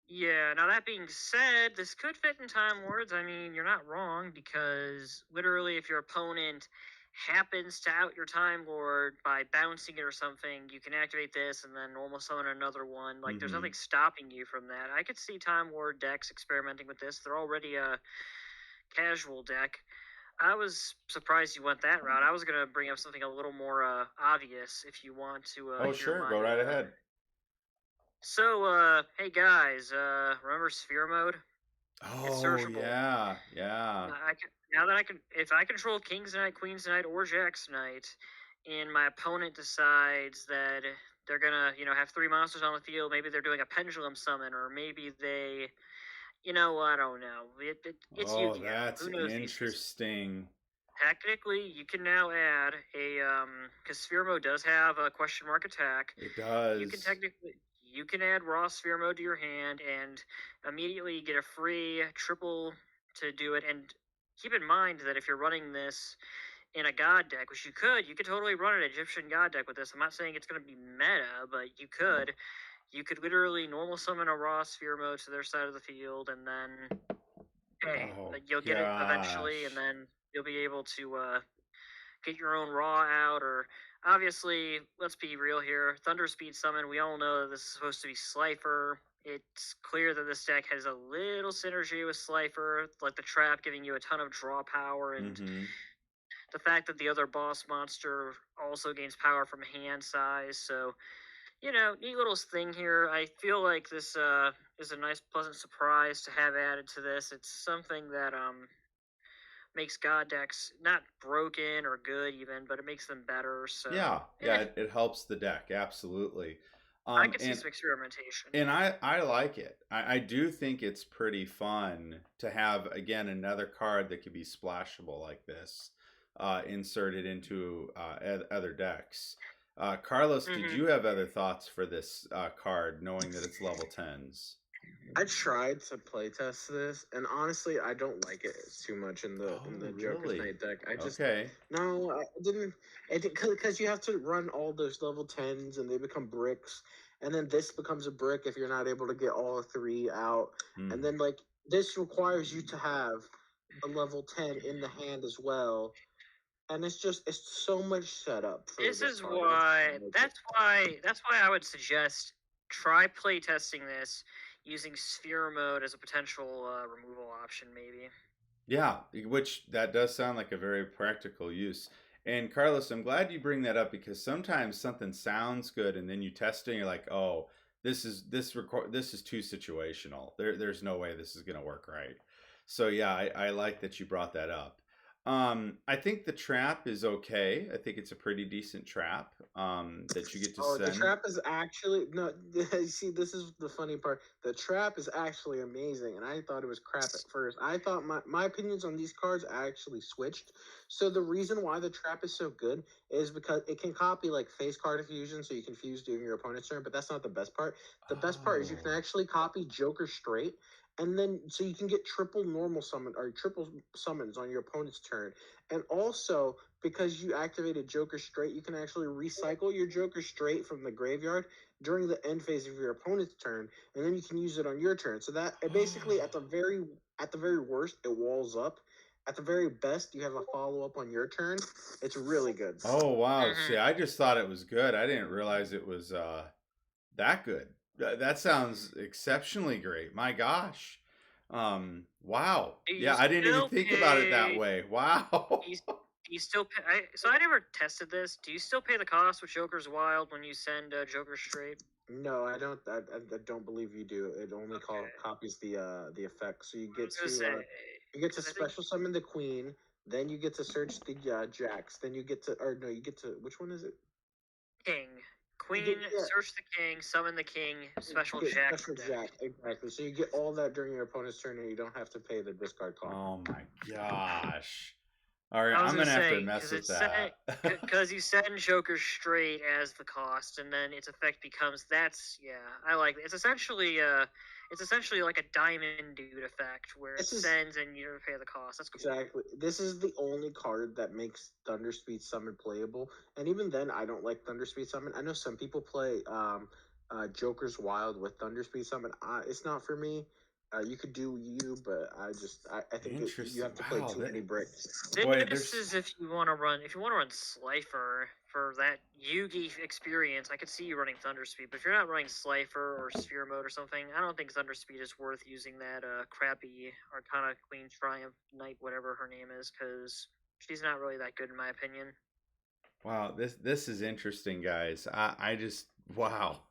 Yeah, now that being said, this could fit in Time Lords. I mean, you're not wrong, because literally if your opponent happens to out your Time Lord by bouncing it or something, you can activate this and then normal summon another one. Like, there's Mm-hmm. nothing stopping you from that. I could see Time Lord decks experimenting with this. They're already a casual deck. I was surprised you went that route. I was going to bring up something a little more obvious if you want to Oh, hear sure, my go right ahead. So, hey guys, remember Sphere Mode? It's Oh, searchable. yeah, yeah. Now that I can, if I control King's Knight, Queen's Knight, or Jack's Knight, and my opponent decides that they're gonna, have 3 monsters on the field, maybe they're doing a pendulum summon, or maybe they, I don't know. It's Oh, Yu-Gi-Oh! that's Who knows these days? interesting. Technically, you can now add because Sphere Mode does have a question mark attack. It You can does. technically you can add raw Sphere Mode to your hand and immediately get a free triple to do it. And keep in mind that if you're running this in a god deck, which you could totally run an Egyptian god deck with this. I'm not saying it's going to be meta, but you could literally normal summon a raw sphere mode to their side of the field, and then hey, Oh you'll get it eventually, and gosh. then you'll be able to get your own raw out. Or obviously, let's be real here, Thunder Speed Summon. We all know that this is supposed to be Slifer. It's clear that this deck has a little synergy with Slifer, like the trap giving you a ton of draw power, and Mm-hmm. the fact that the other boss monster also gains power from hand size. So, neat little thing here. I feel like this is a nice, pleasant surprise to have added to this. It's something that makes god decks not broken or good even, but it makes them better. So, Yeah, it helps the deck, absolutely. I could see And some experimentation. I like it. I do think it's pretty fun to have again another card that could be splashable like this, inserted into other decks. Carlos, did Hmm. you have other thoughts for this card, knowing that it's level 10s? I tried to playtest this, and honestly, I don't like it too much in Oh, the Joker's really? Night deck. I just Okay. no, I didn't. Because you have to run all those level 10s, and they become bricks, and then this becomes a brick if you're not able to get all three out, and Hmm. then like this requires you to have the level 10 in the hand as well, and it's so much setup for This this is card. I just why. don't like it. That's why I would suggest try playtesting this using sphere mode as a potential removal option, maybe. Yeah, which that does sound like a very practical use. And Carlos, I'm glad you bring that up because sometimes something sounds good and then you test it and you're like, "Oh, this is too situational. There's no way this is going to work right." So yeah, I like that you brought that up. I think the trap is okay. I think it's a pretty decent trap that you get to Oh, the send. trap is actually no. See, this is the funny part. The trap is actually amazing, and I thought it was crap at first. I thought my opinions on these cards actually switched. So the reason why the trap is so good is because it can copy like face card fusion, so you can fuse during your opponent's turn. But that's not the best part. The best part is you can Oh. actually copy Joker straight, and then so you can get triple normal summon or triple summons on your opponent's turn, and also because you activated Joker straight, you can actually recycle your Joker straight from the graveyard during the end phase of your opponent's turn, and then you can use it on your turn. So that it basically at the very worst, it walls up. At the very best, you have a follow up on your turn. It's really good. Oh wow. See, Hmm. I just thought it was good. I didn't realize it was that good. That sounds exceptionally great. My gosh. Wow. Do you Yeah, I didn't even still think about it that pay? way. Wow. Do you still pay? So I never tested this. Do you still pay the cost with Joker's Wild when you send Joker straight? No, I don't. I don't believe you do. It only Okay. copies the effect. So I was gonna say you get to because I think special summon the queen. Then you get to search the jacks. Then you get to or no, you get to which one is it? King, You Queen, get yeah, search the king, summon the king, special get Jack special from deck. jack exactly. So you get all that during your opponent's turn, and you don't have to pay the discard cost. Oh my gosh. All right, I was I'm gonna gonna have to say mess because with it's set that. because you send Joker straight as the cost, and then its effect becomes that's yeah. I like it. It's essentially like a diamond dude effect where it This is sends and you never pay the cost. That's cool. exactly. This is the only card that makes Thunderspeed Summon playable, and even then, I don't like Thunderspeed Summon. I know some people play Joker's Wild with Thunderspeed Summon. It's not for me. You could do you, but I think you Interesting. have to play Wow. too many bricks. Boy, This there's is if you want to run Slifer for that Yugi experience. I could see you running Thunder Speed, but if you're not running Slifer or Sphere Mode or something, I don't think Thunder Speed is worth using that crappy Arcana Queen Triumph Knight, whatever her name is, because she's not really that good in my opinion. wow. This is interesting, guys. I just wow.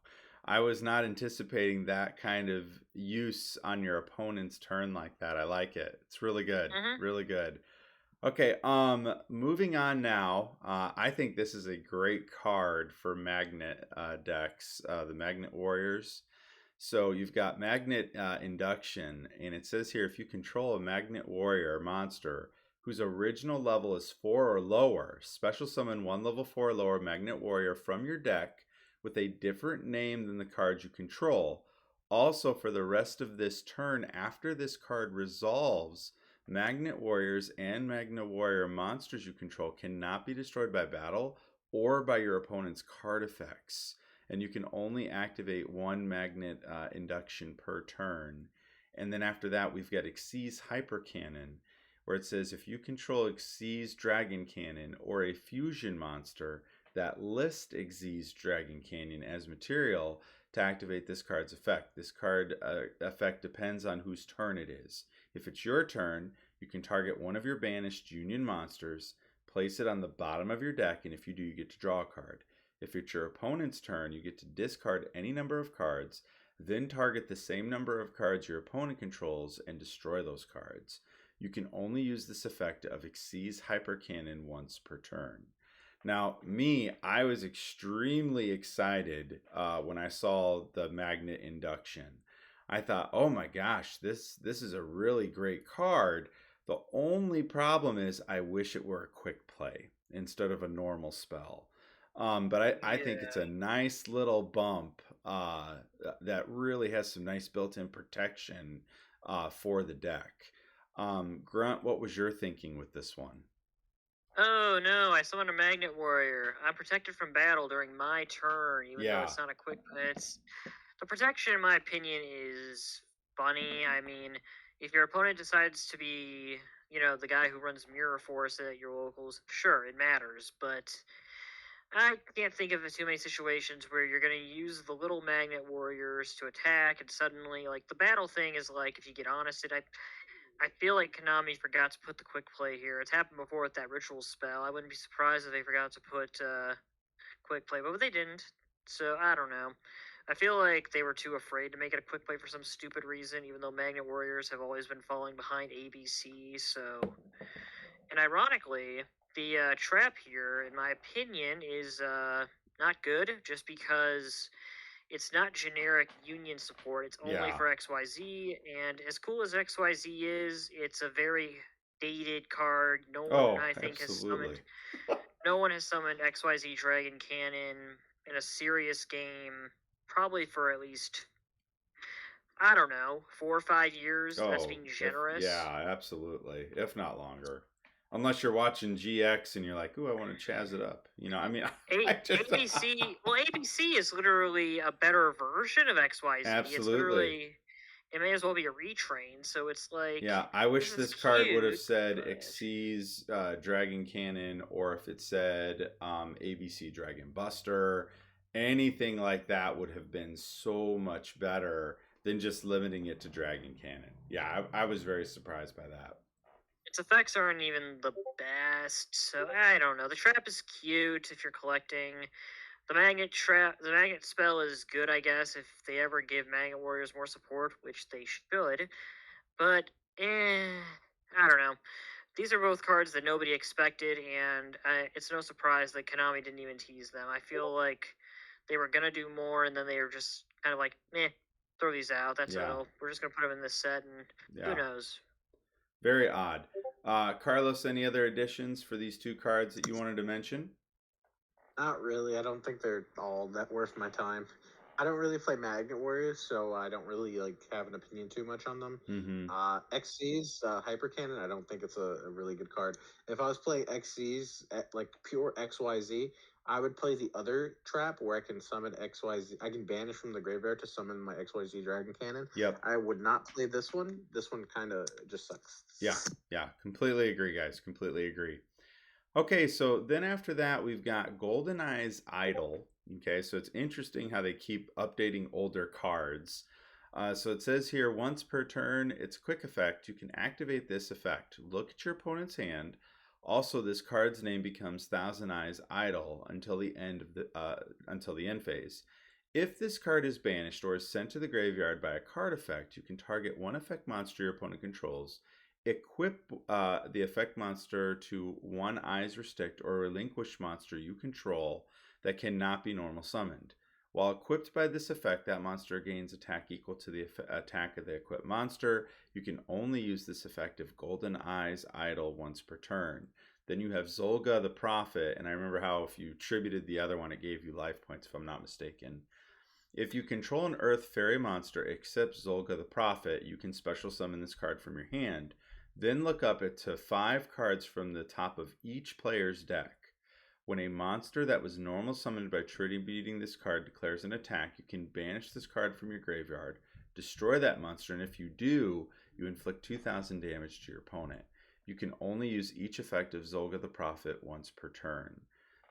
I was not anticipating that kind of use on your opponent's turn like that. I like it. It's really good. Hmm. Really good. Okay, moving on now. I think this is a great card for magnet decks, the Magnet Warriors. So you've got Magnet Induction, and it says here if you control a Magnet Warrior monster whose original level is 4 or lower, special summon one level 4 or lower Magnet Warrior from your deck with a different name than the card you control. Also, for the rest of this turn, after this card resolves, Magnet warriors and magnet warrior monsters you control cannot be destroyed by battle or by your opponent's card effects. And you can only activate one magnet induction per turn. And then after that, we've got Xyz Hyper Cannon, where it says if you control Xyz Dragon Cannon or a fusion monster that lists Xyz Dragon Cannon as material to activate this card's effect. This card effect depends on whose turn it is. If it's your turn, you can target one of your banished Union monsters, place it on the bottom of your deck, and if you do, you get to draw a card. If it's your opponent's turn, you get to discard any number of cards, then target the same number of cards your opponent controls and destroy those cards. You can only use this effect of Xyz Hyper Cannon once per turn. Now, I was extremely excited when I saw the magnet induction. I thought, oh my gosh, this is a really great card. The only problem is I wish it were a quick play instead of a normal spell. But I think it's a nice little bump that really has some nice built-in protection for the deck. Grunt, what was your thinking with this one? Oh no, I summoned a Magnet Warrior. I'm protected from battle during my turn, even though it's not a quick. The protection, in my opinion, is funny. I mean, if your opponent decides to be, the guy who runs Mirror Force at your locals, sure, it matters. But I can't think of too many situations where you're going to use the little Magnet Warriors to attack, and suddenly, like, the battle thing is like, if you get honested, I feel like Konami forgot to put the quick play here. It's happened before with that ritual spell. I wouldn't be surprised if they forgot to put quick play, but they didn't. So I don't know. I feel like they were too afraid to make it a quick play for some stupid reason, even though Magnet Warriors have always been falling behind ABC. And ironically, the trap here, in my opinion, is not good, just because it's not generic Union support. It's only for XYZ, and as cool as XYZ is, it's a very dated card. No one, I think, no one has summoned XYZ Dragon Cannon in a serious game, probably for at least, I don't know, 4 or 5 years. That's being generous. Yeah, absolutely. If not longer. Unless you're watching GX and you're like, ooh, I want to chaz it up. ABC, well, ABC is literally a better version of XYZ. Absolutely. It's literally, it may as well be a retrain. So it's like, yeah, I wish this card would have said Xyz Dragon Cannon, or if it said ABC Dragon Buster. Anything like that would have been so much better than just limiting it to Dragon Cannon. Yeah, I was very surprised by that. Its effects aren't even the best, so I don't know. The trap is cute if you're collecting. The magnet spell is good, I guess, if they ever give Magnet Warriors more support, which they should. But, I don't know. These are both cards that nobody expected, and it's no surprise that Konami didn't even tease them. I feel like they were going to do more, and then they were just kind of like, throw these out. That's all. We're just going to put them in this set, and who knows. Very odd. Carlos, any other additions for these two cards that you wanted to mention? Not really. I don't think they're all that worth my time. I don't really play Magnet Warriors, so I don't really have an opinion too much on them. Mm-hmm. Xyz Hyper Cannon, I don't think it's a really good card. If I was playing Xyz like pure XYZ, I would play the other trap where I can summon XYZ. I can banish from the graveyard to summon my XYZ Dragon Cannon. Yep. I would not play this one. This one kind of just sucks. Yeah. Completely agree, guys. Completely agree. Okay, so then after that, we've got GoldenEye's Idol. Okay, so it's interesting how they keep updating older cards. So it says here, once per turn, it's a quick effect. You can activate this effect. Look at your opponent's hand. Also, this card's name becomes Thousand Eyes Idol until the end phase. If this card is banished or is sent to the graveyard by a card effect, you can target one effect monster your opponent controls, equip the effect monster to one Eyes Restrict or relinquish monster you control that cannot be normal summoned. While equipped by this effect, that monster gains attack equal to the attack of the equipped monster. You can only use this effect of Golden Eyes Idol once per turn. Then you have Zolga the Prophet, and I remember how if you tributed the other one, it gave you life points, if I'm not mistaken. If you control an Earth Fairy monster except Zolga the Prophet, you can special summon this card from your hand. Then look up it to 5 cards from the top of each player's deck. When a monster that was normal summoned by tributing this card declares an attack, you can banish this card from your graveyard, destroy that monster, and if you do, you inflict 2,000 damage to your opponent. You can only use each effect of Zolga the Prophet once per turn.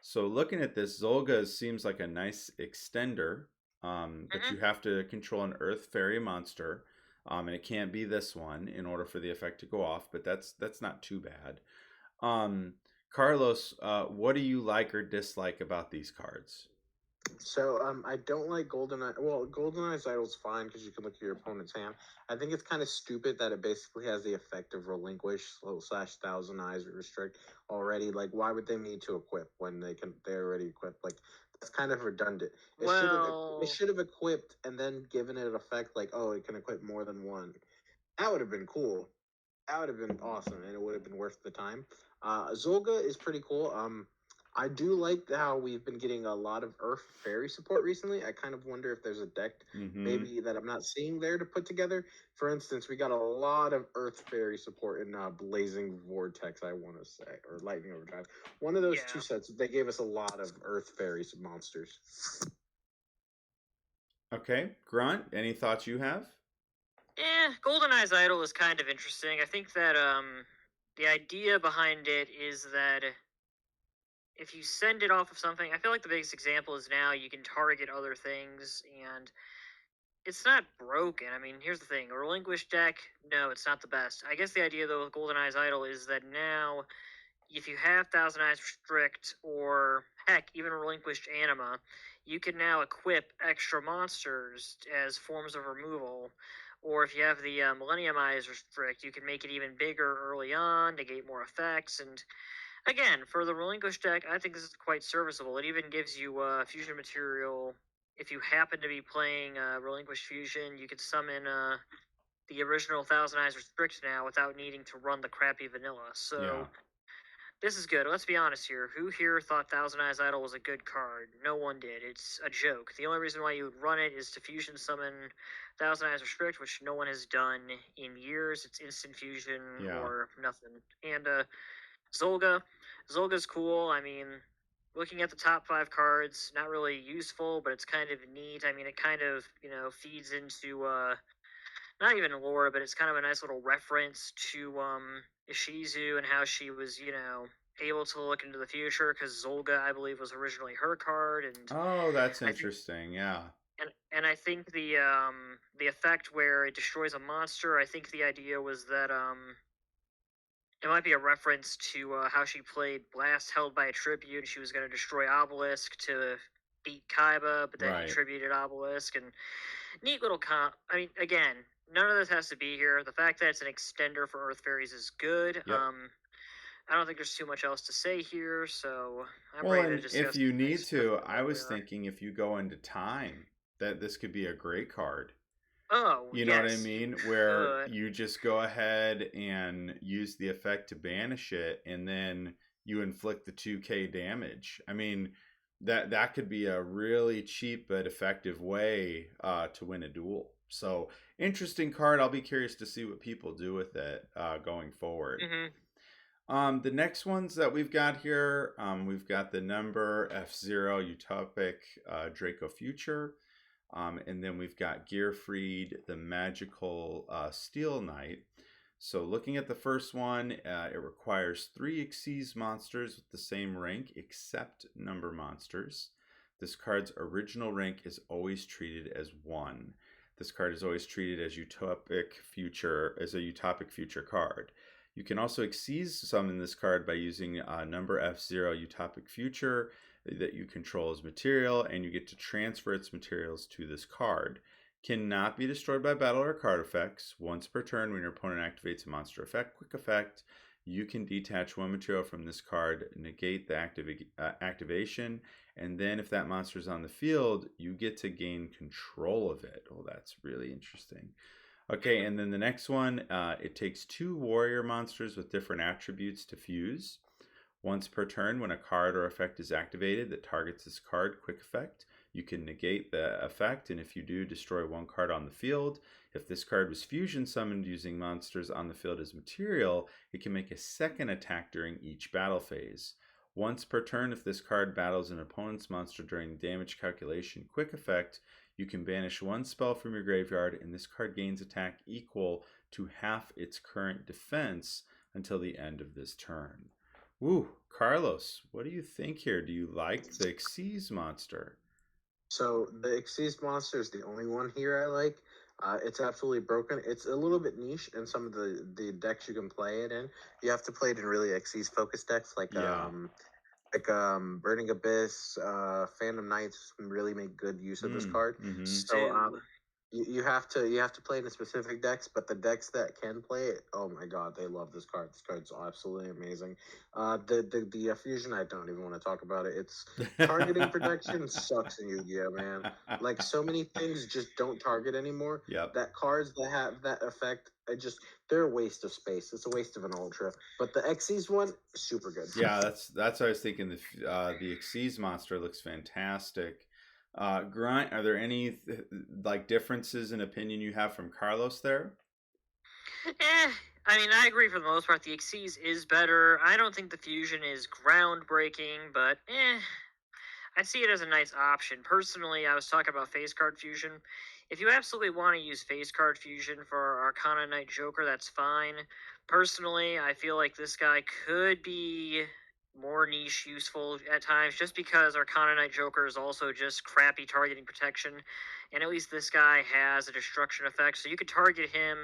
So looking at this, Zolga seems like a nice extender, but you have to control an Earth Fairy monster, and it can't be this one in order for the effect to go off, but that's not too bad. Carlos, what do you like or dislike about these cards? So I don't like GoldenEye. Well, GoldenEye's Idol's fine because you can look at your opponent's hand. I think it's kind of stupid that it basically has the effect of relinquish slash Thousand Eyes restrict already. Like, why would they need to equip when they already equipped? Like, that's kind of redundant. It should have equipped and then given it an effect like, oh, it can equip more than one. That would have been cool. That would have been awesome, and it would have been worth the time. Zolga is pretty cool. I do like how we've been getting a lot of Earth Fairy support recently. I kind of wonder if there's a deck maybe that I'm not seeing there to put together. For instance, we got a lot of Earth Fairy support in Blazing Vortex, I want to say, or Lightning Overdrive. One of those two sets, they gave us a lot of Earth Fairy monsters. Okay, Grunt, any thoughts you have? GoldenEye's Idol is kind of interesting. I think that the idea behind it is that if you send it off of something, I feel like the biggest example is now you can target other things, and it's not broken. I mean, here's the thing. A relinquish deck, no, it's not the best. I guess the idea, though, with GoldenEye's Idol is that now, if you have Thousand Eyes Restrict, or, heck, even Relinquished Anima, you can now equip extra monsters as forms of removal. Or if you have the Millennium Eyes Restrict, you can make it even bigger early on, negate more effects, and again, for the Relinquish deck, I think this is quite serviceable. It even gives you fusion material. If you happen to be playing Relinquish Fusion, you could summon the original Thousand Eyes Restrict now without needing to run the crappy vanilla. So this is good. Let's be honest here. Who here thought Thousand Eyes Idol was a good card? No one did. It's a joke. The only reason why you would run it is to fusion summon Thousand Eyes Restrict, which no one has done in years. It's instant fusion or nothing. And Zolga's cool. I mean, looking at the top 5 cards, not really useful, but it's kind of neat. I mean, it kind of, feeds into, not even lore, but it's kind of a nice little reference to, Ishizu and how she was, able to look into the future, because Zolga, I believe, was originally her card, and... Oh, that's interesting, yeah. And I think the effect where it destroys a monster, I think the idea was that, it might be a reference to how she played Blast held by a tribute. She was going to destroy Obelisk to beat Kaiba, but then he tributed Obelisk. And neat little comp. I mean, again, none of this has to be here. The fact that it's an extender for Earth Fairies is good. Yep. I don't think there's too much else to say here, so I'm ready to discuss. If you need to, I was thinking if you go into time, that this could be a great card. Oh, you know what I mean? Where you just go ahead and use the effect to banish it, and then you inflict the 2k damage. I mean, that could be a really cheap but effective way to win a duel. So, interesting card. I'll be curious to see what people do with it going forward. The next ones that we've got here, we've got the number F0 Utopic Draco Future. And then we've got Gearfried, the magical Steel Knight. So looking at the first one, it requires 3 Xyz monsters with the same rank except number monsters. This card's original rank is always treated as 1. This card is always treated as a Utopic Future card. You can also Xyz summon this card by using number F0 Utopic Future that you control as material, and you get to transfer its materials to this card. Cannot be destroyed by battle or card effects. Once per turn, when your opponent activates a monster effect, quick effect, you can detach 1 material from this card, negate the activation, and then if that monster is on the field, you get to gain control of it. Oh, that's really interesting. Okay, and then the next one, it takes 2 warrior monsters with different attributes to fuse. Once per turn, when a card or effect is activated that targets this card, quick effect, you can negate the effect, and if you do, destroy one card on the field. If this card was fusion summoned using monsters on the field as material, it can make a second attack during each battle phase. Once per turn, if this card battles an opponent's monster during damage calculation quick effect, you can banish one spell from your graveyard, and this card gains attack equal to half its current defense until the end of this turn. Woo, Carlos, what do you think here? Do you like the Xyz monster? So the Xyz monster is the only one here I like. It's absolutely broken. It's a little bit niche in some of the decks you can play it in. You have to play it in really Xyz focused decks Yeah. like Burning Abyss, Phantom Knights really make good use of this card. So you have to play in the specific decks, but the decks that can play it, oh my god, they love this card. This card's absolutely amazing. The fusion, I don't even want to talk about it. It's targeting protection sucks in Yu-Gi-Oh, man. Like so many things just don't target anymore. Yep. That cards that have that effect, they're a waste of space. It's a waste of an ultra. But the Xyz one, super good. Yeah, that's what I was thinking. The Xyz monster looks fantastic. Grunt, are there any like differences in opinion you have from Carlos there? I mean, I agree for the most part. The Xyz is better. I don't think the fusion is groundbreaking, but I'd see it as a nice option. Personally, I was talking about face card fusion. If you absolutely want to use face card fusion for Arcana Knight Joker, that's fine. Personally, I feel like this guy could be more niche useful at times, just because Arcana Knight Joker is also just crappy targeting protection, and at least this guy has a destruction effect, so you could target him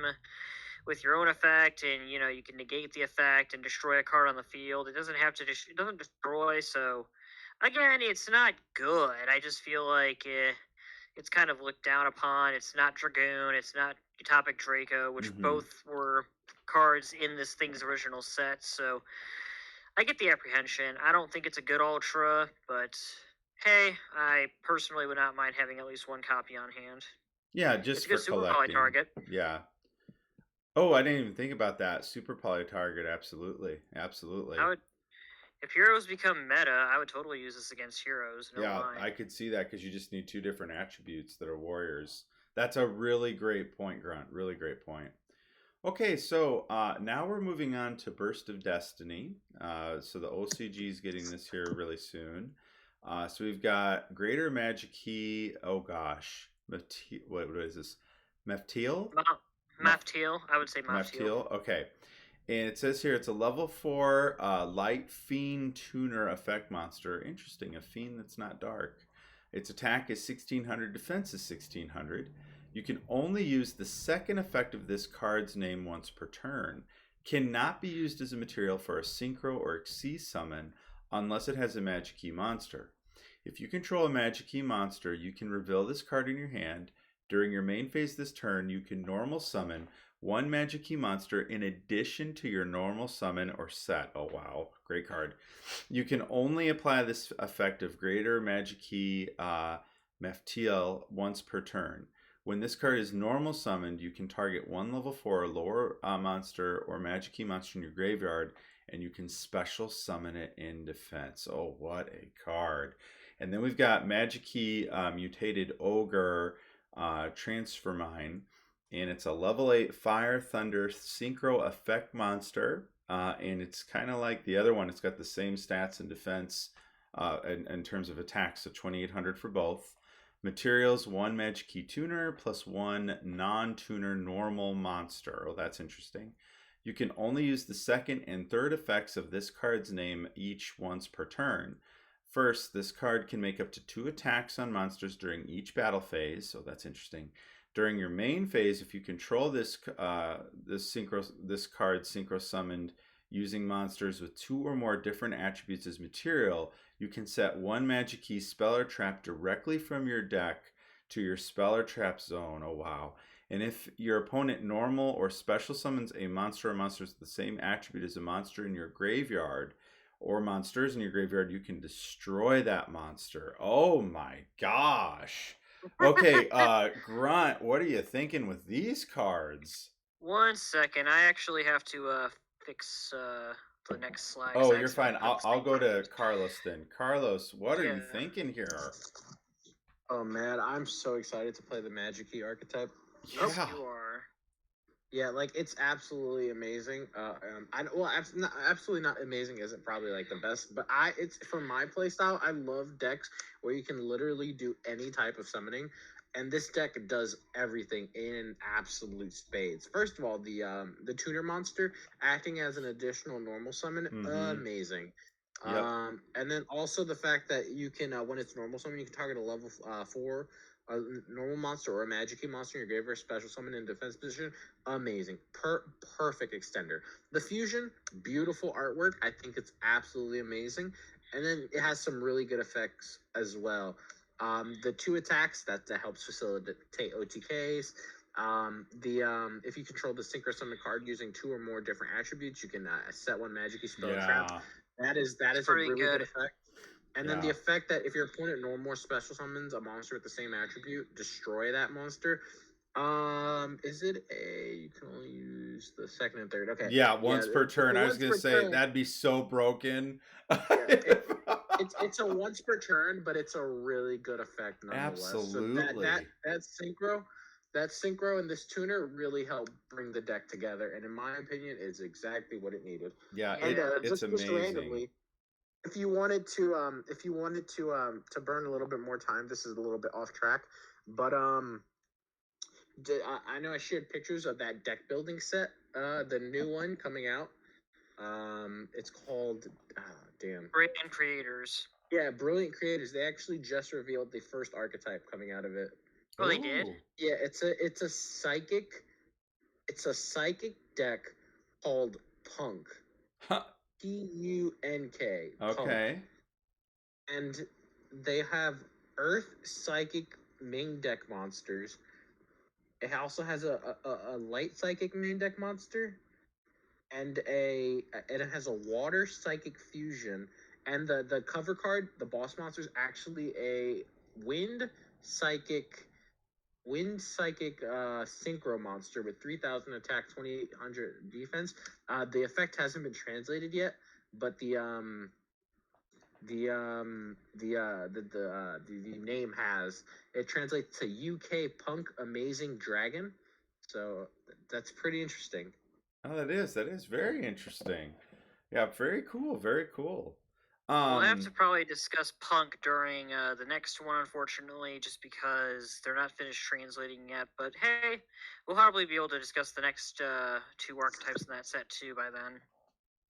with your own effect, and you can negate the effect and destroy a card on the field. It doesn't have to. It doesn't destroy. So again, it's not good. I just feel like it's kind of looked down upon. It's not Dragoon. It's not Utopic Draco, which both were cards in this thing's original set. So I get the apprehension. I don't think it's a good ultra, but hey, I personally would not mind having at least one copy on hand. Yeah, just it's a good for super collecting. target. Yeah. Oh, I didn't even think about that. Super poly target, absolutely. Absolutely. If heroes become meta, I would totally use this against heroes. No yeah, lie. I could see that because you just need two different attributes that are warriors. That's a really great point, Grunt. Really great point. Okay, so now we're moving on to Burst of Destiny. So the OCG is getting this here really soon. So we've got Greater Magikey. Oh gosh, what is this? Meftil? Maftil. I would say Maftil. Okay. And it says here it's a level 4 light fiend tuner effect monster. Interesting, a fiend that's not dark. Its attack is 1600, defense is 1600. You can only use the second effect of this card's name once per turn. Cannot be used as a material for a Synchro or Xyz summon unless it has a Magikey monster. If you control a Magikey monster, you can reveal this card in your hand. During your main phase this turn, you can normal summon one Magikey monster in addition to your normal summon or set. Oh wow, great card. You can only apply this effect of Greater Magikey Meftil once per turn. When this card is normal summoned, you can target one level 4 or lower monster or Magikey monster in your graveyard, and you can special summon it in defense. Oh, what a card. And then we've got Magikey-Mutated Ogre Transfer Mine. And it's a level 8 Fire Thunder Synchro Effect monster. And it's kind of like the other one. It's got the same stats and defense in terms of attacks. So 2800 for both. Materials, 1 Magikey Tuner plus 1 non-tuner normal monster. Oh, that's interesting. You can only use the second and third effects of this card's name each once per turn. First, this card can make up to 2 attacks on monsters during each battle phase. So that's interesting. During your main phase, if you control this card synchro summoned using monsters with 2 or more different attributes as material, you can set 1 Magikey spell or trap directly from your deck to your spell or trap zone. Oh wow. And if your opponent normal or special summons a monster or monsters with the same attribute as a monster in your graveyard or monsters in your graveyard, you can destroy that monster. Oh my gosh. Okay, Grunt, what are you thinking with these cards? 1 second. I actually have to fix the next slide. 'Cause Oh, I you're fine. accidentally put the I'll same go to page. Carlos then. Carlos, what are you Yeah. thinking here? Oh man, I'm so excited to play the Magikey archetype. Yes, Yeah. you are. Yeah, like it's absolutely amazing. Absolutely not amazing isn't probably like the best, but it's for my playstyle. I love decks where you can literally do any type of summoning, and this deck does everything in absolute spades. First of all, the tuner monster acting as an additional normal summon, Mm-hmm. amazing. Yep. And then also the fact that you can when it's normal summon, you can target a level 4 a normal monster or a Magikey monster in your graveyard special summon in defense position. Amazing. Perfect extender. The fusion, beautiful artwork. I think it's absolutely amazing. And then it has some really good effects as well. The 2 attacks that helps facilitate OTKs. If you control the synchro summon card using 2 or more different attributes, you can set 1 Magikey spell trap. Yeah. That is a pretty really good good. effect. And then the effect that if your opponent no more special summons a monster with the same attribute, destroy that monster. Is it you can only use the second and third? Okay. Yeah, once per turn. I was gonna say turn. that'd be so broken. It's a once per turn, but it's a really good effect nonetheless. Absolutely. So that synchro and this tuner really help bring the deck together, and in my opinion, is exactly what it needed. Yeah, And it's amazing. randomly, if you wanted to burn a little bit more time, this is a little bit off track, but I know I shared pictures of that deck building set, the new one coming out. It's called Brilliant creators. Yeah, Brilliant Creators. They actually just revealed the first archetype coming out of it. Oh, they did? Yeah, it's a psychic deck called Punk. Huh. Punk. Okay. And they have Earth Psychic main deck monsters. It also has a Light Psychic main deck monster, and it has a Water Psychic fusion. And the cover card, the boss monster, is actually a Wind Psychic synchro monster with 3,000 attack, 2,800 defense. The effect hasn't been translated yet, but the name has it translates to UK Punk Amazing Dragon. So that's pretty interesting. Oh, that is very interesting. Yeah, very cool, very cool. We'll have to probably discuss Punk during the next one, unfortunately, just because they're not finished translating yet. But hey, we'll probably be able to discuss the next 2 archetypes in that set too by then.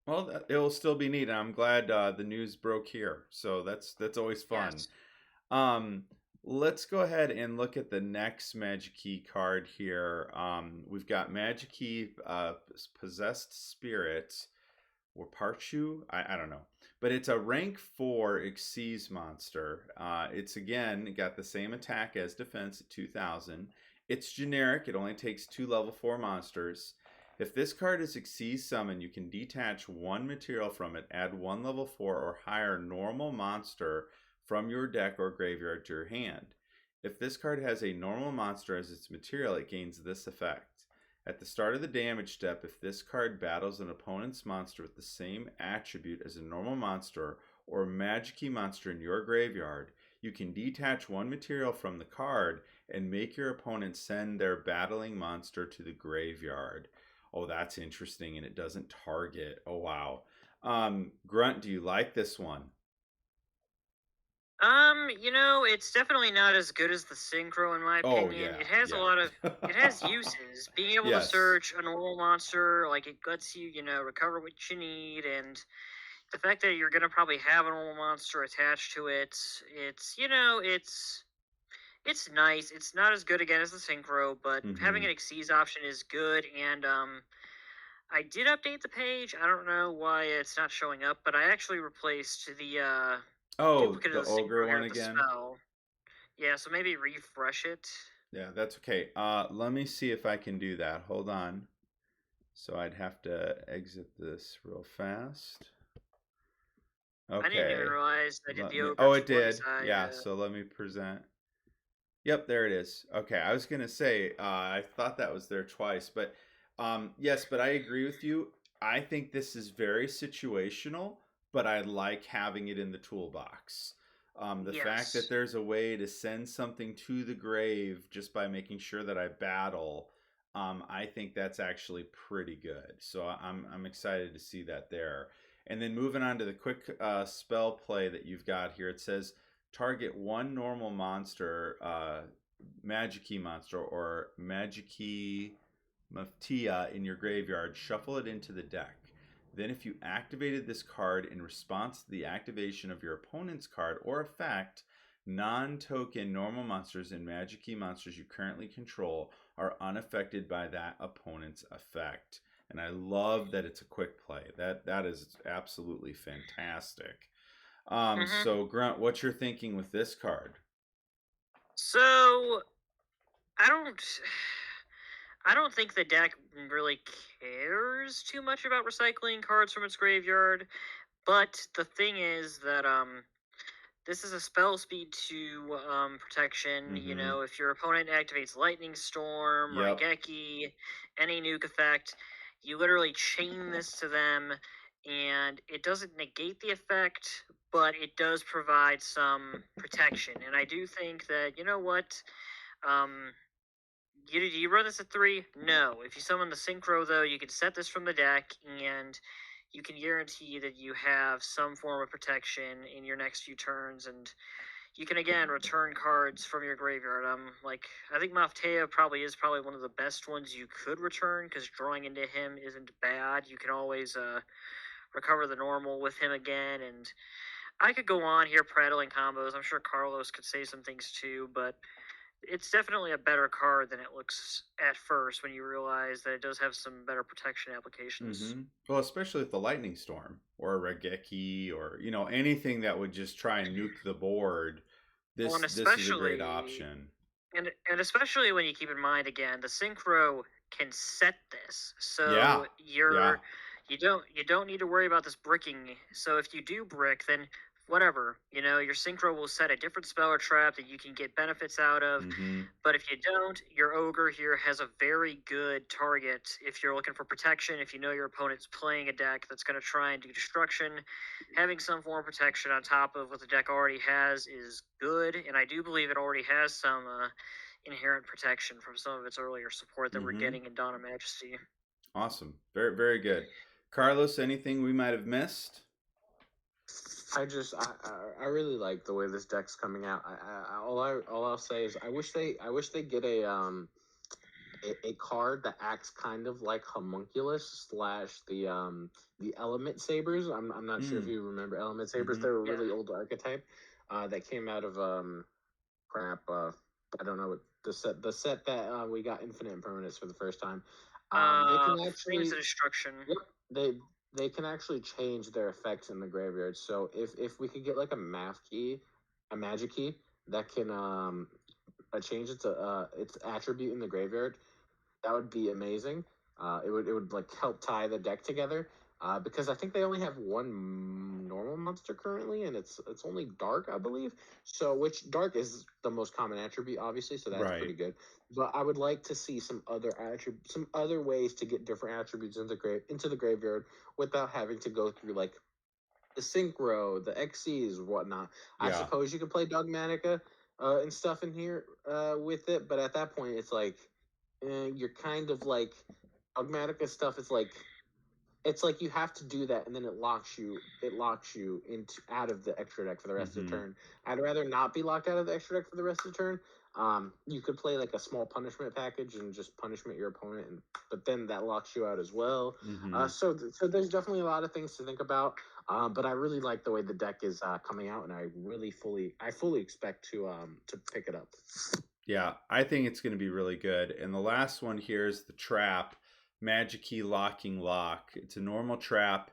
Well, it'll still be neat. I'm glad the news broke here, so that's always fun. Yes. Let's go ahead and look at the next Magikey card here. We've got Magikey Possessed Spirit or Parchu. I don't know, but it's a rank 4 Xyz monster. It's again got the same attack as defense at 2,000. It's generic. It only takes 2 level 4 monsters. If this card is Xyz summon, you can detach 1 material from it, add 1 level 4 or higher normal monster from your deck or graveyard to your hand. If this card has a normal monster as its material, it gains this effect. At the start of the damage step, if this card battles an opponent's monster with the same attribute as a normal monster or a Magikey monster in your graveyard, you can detach 1 material from the card and make your opponent send their battling monster to the graveyard. Oh, that's interesting, and it doesn't target. Oh, wow. Grunt, do you like this one? It's definitely not as good as the synchro in my opinion. Yeah, it has a lot of it has uses. Being able to search a normal monster, like it lets you, recover what you need, and the fact that you're gonna probably have a normal monster attached to it, it's nice. It's not as good again as the synchro, but having an Xyz option is good, and I did update the page. I don't know why it's not showing up, but I actually replaced the duplicate the of the ogre one with the again. spell. Yeah, so maybe refresh it. Yeah, that's okay. Let me see if I can do that. Hold on. So I'd have to exit this real fast. Okay. I didn't even realize I did the ogre. Oh, it did. Yeah, so let me present. Yep, there it is. Okay, I was going to say, I thought that was there twice, but yes, but I agree with you. I think this is very situational, but I like having it in the toolbox. The fact that Yes. there's a way to send something to the grave just by making sure that I battle, I think that's actually pretty good. So I'm excited to see that there. And then moving on to the quick spell play that you've got here, it says target one normal monster, Magikey monster or Magikey-Mutated in your graveyard, shuffle it into the deck. Then, if you activated this card in response to the activation of your opponent's card or effect, non token normal monsters and Magikey monsters you currently control are unaffected by that opponent's effect. And I love that it's a quick play. That is absolutely fantastic. Hmm. So Grunt, what's your thinking with this card? So I don't. I don't think the deck really cares too much about recycling cards from its graveyard. But the thing is that this is a spell speed 2 protection. You Mm-hmm. know, if your opponent activates Lightning Storm, Yep. Raigeki, any nuke effect, you literally chain this to them, and it doesn't negate the effect, but it does provide some protection. And I do think that, you know what? Um, you run this at 3? No. If you summon the Synchro, though, you can set this from the deck, and you can guarantee that you have some form of protection in your next few turns, and you can again return cards from your graveyard. I think Maftea probably one of the best ones you could return because drawing into him isn't bad. You can always recover the normal with him again, and I could go on here prattling combos. I'm sure Carlos could say some things too, but it's definitely a better card than it looks at first when you realize that it does have some better protection applications. Mm-hmm. Well, especially with the lightning storm or a Regeki or anything that would just try and nuke the board. Well, This is a great option. and especially when you keep in mind again, the synchro can set this, Yeah, so yeah. you don't need to worry about this bricking. So if you do brick, then whatever, your synchro will set a different spell or trap that you can get benefits out of. Mm-hmm. But if you don't, your ogre here has a very good target if you're looking for protection. If you know your opponent's playing a deck that's going to try and do destruction, having some form of protection on top of what the deck already has is good. And I do believe it already has some inherent protection from some of its earlier support that we're Mm-hmm. getting in Dawn of Majesty. Awesome. Very, very good. Carlos, anything we might have missed? I really like the way this deck's coming out. All I'll say is I wish they get a card that acts kind of like Homunculus slash the Element Sabers. I'm not sure if Mm. you remember Element Sabers. Mm-hmm. They're a Yeah. really old archetype that came out of crap. I don't know what the set that we got Infinite Impermanence for the first time. They can Flames actually of Destruction. Yep, they can actually change their effects in the graveyard. So if we could get like a magic key that can change its attribute in the graveyard, that would be amazing. It would like help tie the deck together. Because I think they only have one normal monster currently, and it's only dark, I believe. So which dark is the most common attribute, obviously. So that's Right. pretty good. But I would like to see some other ways to get different attributes into the graveyard without having to go through like the synchro, the XCs, whatnot. I Yeah. suppose you could play Dogmatica and stuff in here with it, but at that point, it's like you're kind of like Dogmatica stuff. It's like you have to do that, and then it locks you into out of the extra deck for the rest of the Mm-hmm. turn. I'd rather not be locked out of the extra deck for the rest of the turn. You could play like a small punishment package and just punishment your opponent, but then that locks you out as well. Mm-hmm. So there's definitely a lot of things to think about. But I really like the way the deck is coming out, and I fully expect to pick it up. Yeah, I think it's going to be really good. And the last one here is the trap, Magikey Locking Lock. It's a normal trap.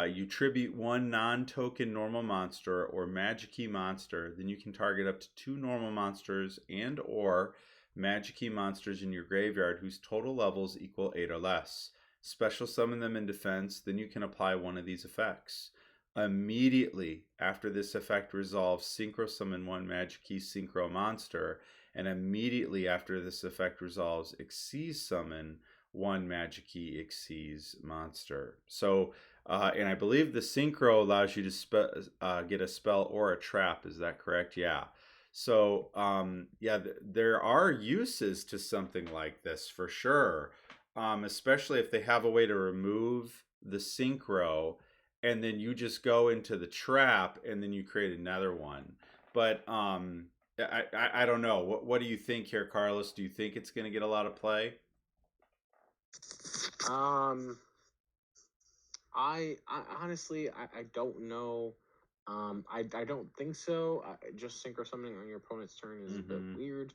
You tribute one non-token normal monster or Magikey monster, then you can target up to 2 normal monsters and or Magikey monsters in your graveyard whose total levels equal 8 or less. Special summon them in defense, then you can apply one of these effects. Immediately after this effect resolves, synchro summon one Magikey synchro monster, and immediately after this effect resolves, Xyz summon one Magikey Xyz monster. So, and I believe the Synchro allows you to get a spell or a trap. Is that correct? Yeah. So, yeah, there are uses to something like this for sure, especially if they have a way to remove the Synchro and then you just go into the trap and then you create another one. But I don't know. What do you think here, Carlos? Do you think it's going to get a lot of play? Um, I honestly I don't know. I don't think so. Just synchro summoning on your opponent's turn is a bit Mm-hmm. weird.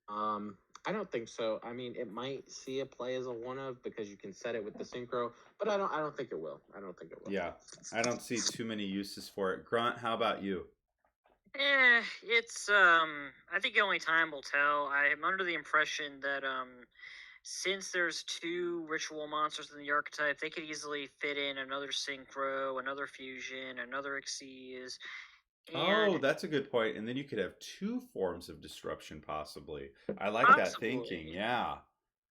Um, I don't think so. I mean, it might see a play as a one of because you can set it with the synchro, but I don't think it will. I don't think it will. Yeah, I don't see too many uses for it. Grunt, how about you? It's I think only time will tell. I'm under the impression that since there's two ritual monsters in the archetype, they could easily fit in another synchro, another fusion, another Xyz, Oh, and that's a good point. And then you could have two forms of disruption, possibly. I like that thinking. possibly. Yeah.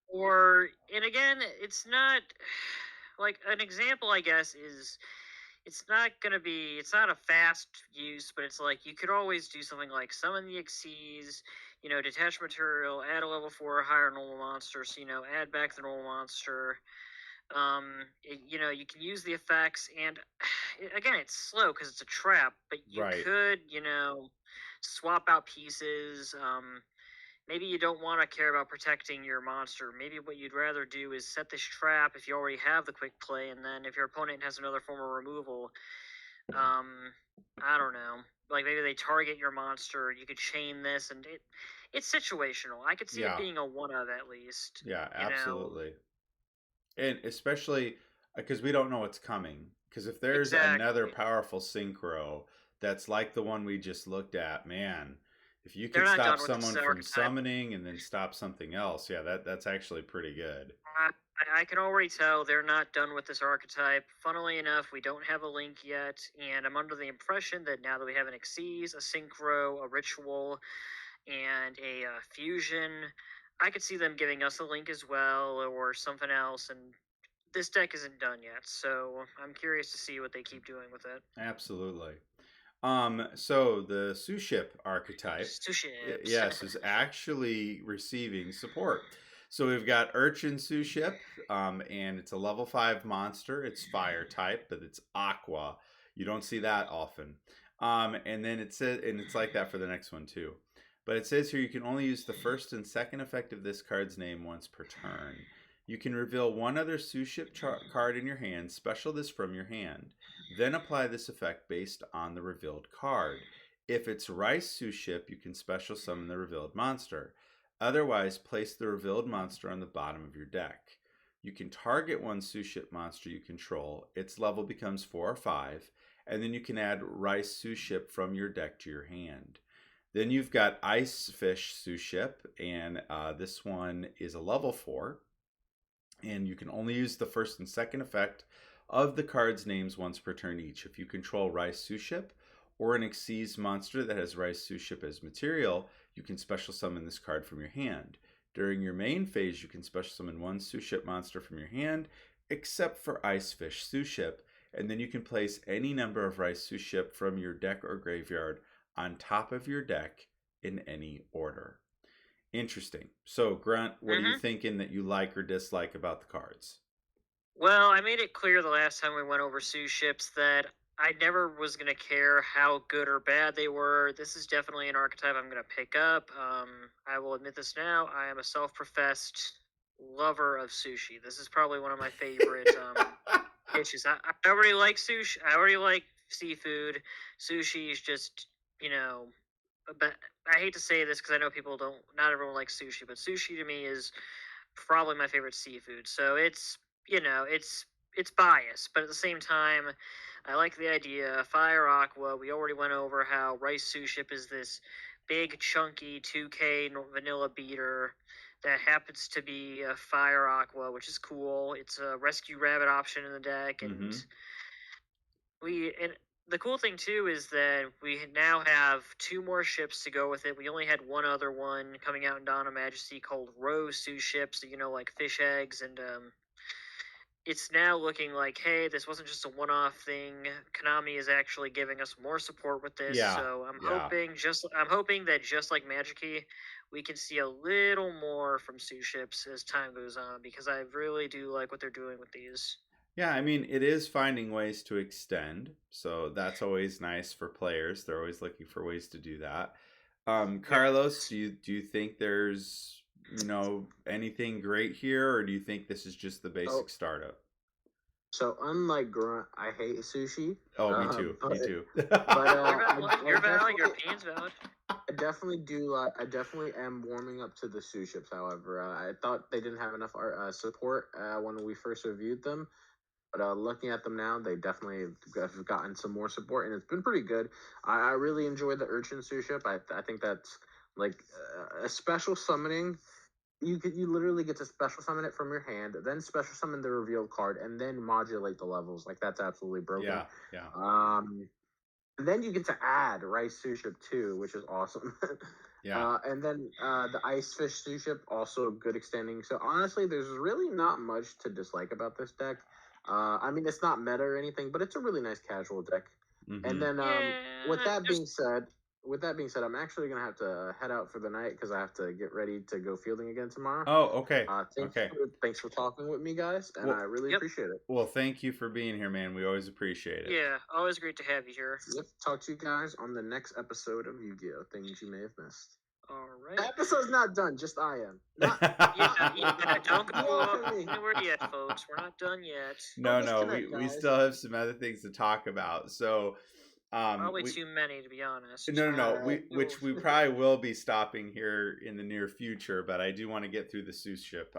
Or, and again, it's not like an example, I guess, is it's not going to be, it's not a fast use, but it's like you could always do something like summon the Xyz, detach material, add a level 4 or higher normal monster, so, add back the normal monster. You can use the effects, and again, it's slow because it's a trap, but you Right. could, swap out pieces. Maybe you don't want to care about protecting your monster. Maybe what you'd rather do is set this trap if you already have the quick play, and then if your opponent has another form of removal, um, I don't know. Like maybe they target your monster. You could chain this, and it's situational. I could see it Yeah. being a one of at least. Yeah, You know, absolutely. And especially because we don't know what's coming. Because if there's another exactly. powerful synchro that's like the one we just looked at, man, if you They're could not stop done with this someone from archetype. summoning and then stop something else, yeah, that's actually pretty good. I can already tell they're not done with this archetype. Funnily enough, we don't have a link yet, and I'm under the impression that now that we have an Xyz, a Synchro, a Ritual, and a Fusion, I could see them giving us a link as well, or something else, and this deck isn't done yet, so I'm curious to see what they keep doing with it. Absolutely. So the sous ship archetype, Two ships. yes, is actually receiving support. So we've got Urchin sous ship, and it's a level 5 monster. It's fire type, but it's aqua. You don't see that often. And then it says, and it's like that for the next one too. But it says here you can only use the first and second effect of this card's name once per turn. You can reveal one other sous ship card in your hand, special this from your hand. Then apply this effect based on the revealed card. If it's Rice Sous Ship, you can special summon the revealed monster. Otherwise, place the revealed monster on the bottom of your deck. You can target one Sous Ship monster you control. Its level becomes 4 or 5, and then you can add Rice Sous Ship from your deck to your hand. Then you've got Ice Fish Sous Ship, and this one is a level 4, and you can only use the first and second effect of the card's names once per turn each. If you control Rice Sous Ship or an Xyz monster that has Rice Sous Ship as material, you can special summon this card from your hand. During your main phase, you can special summon one Sous Ship monster from your hand, except for Ice Fish Sous Ship, and then you can place any number of Rice Sous Ship from your deck or graveyard on top of your deck in any order. Interesting. So, Grunt, what are you hmm thinking that you like or dislike about the cards? Well, I made it clear the last time we went over sous ships that I never was going to care how good or bad they were. This is definitely an archetype I'm going to pick up. I will admit this now. I am a self professed lover of sushi. This is probably one of my favorite dishes. I already like sushi. I already like seafood. Sushi is just, you know, but I hate to say this because I know people don't, not everyone likes sushi, but sushi to me is probably my favorite seafood. So it's it's biased, but at the same time, I like the idea. Fire Aqua. We already went over how Rice Sous Ship is this big, chunky 2K vanilla beater that happens to be a Fire Aqua, which is cool. It's a Rescue Rabbit option in the deck, and Mm-hmm. we and the cool thing too is that we now have two more ships to go with it. We only had one other one coming out in Dawn of Majesty called Rose Sous ships, like fish eggs, and it's now looking like, hey, this wasn't just a one-off thing. Konami is actually giving us more support with this, Yeah, so yeah. I'm hoping that just like Magikey, we can see a little more from Sous ships as time goes on, because I really do like what they're doing with these. Yeah, I mean, it is finding ways to extend, so that's always nice for players. They're always looking for ways to do that. Very Carlos, nice. do you think there's anything great here, or do you think this is just the Oh, basic startup? so unlike Grunt, I hate sushi. Oh, me too. But Me too. You're valid. Your opinion's valid. I definitely do. I definitely am warming up to the sous ships. However, I thought they didn't have enough support when we first reviewed them. But looking at them now, they definitely have gotten some more support, and it's been pretty good. I really enjoy the Urchin sous ship. I think that's like a special summoning. You literally get to special summon it from your hand, then special summon the revealed card, and then modulate the levels. Like that's absolutely broken. Yeah, yeah, And then you get to add Rice Sous Ship too, which is awesome. yeah. And then the Ice Fish Sous Ship, also good extending. So honestly, there's really not much to dislike about this deck. I mean, it's not meta or anything, but it's a really nice casual deck. And Mm-hmm. then with Yeah, that there's being said, I'm actually gonna have to head out for the night because I have to get ready to go fielding again tomorrow. Oh, okay, Thanks okay. thanks for talking with me, guys, and I Well, really yep. appreciate it. well, thank you for being here, man. We always appreciate it. Yeah, always great to have you here. Yep. Talk to you guys on the next episode of Yu-Gi-Oh! Things you may have missed. All The right. episode's not done, just I am. Not Yeah, don't go for me. anywhere yet, folks. We're not done yet. Don't No, disconnect, we guys. still have some other things to talk about. So, Probably we too many, to be honest. no, Alright. which we probably will be stopping here in the near future, but I do want to get through the Seuss ship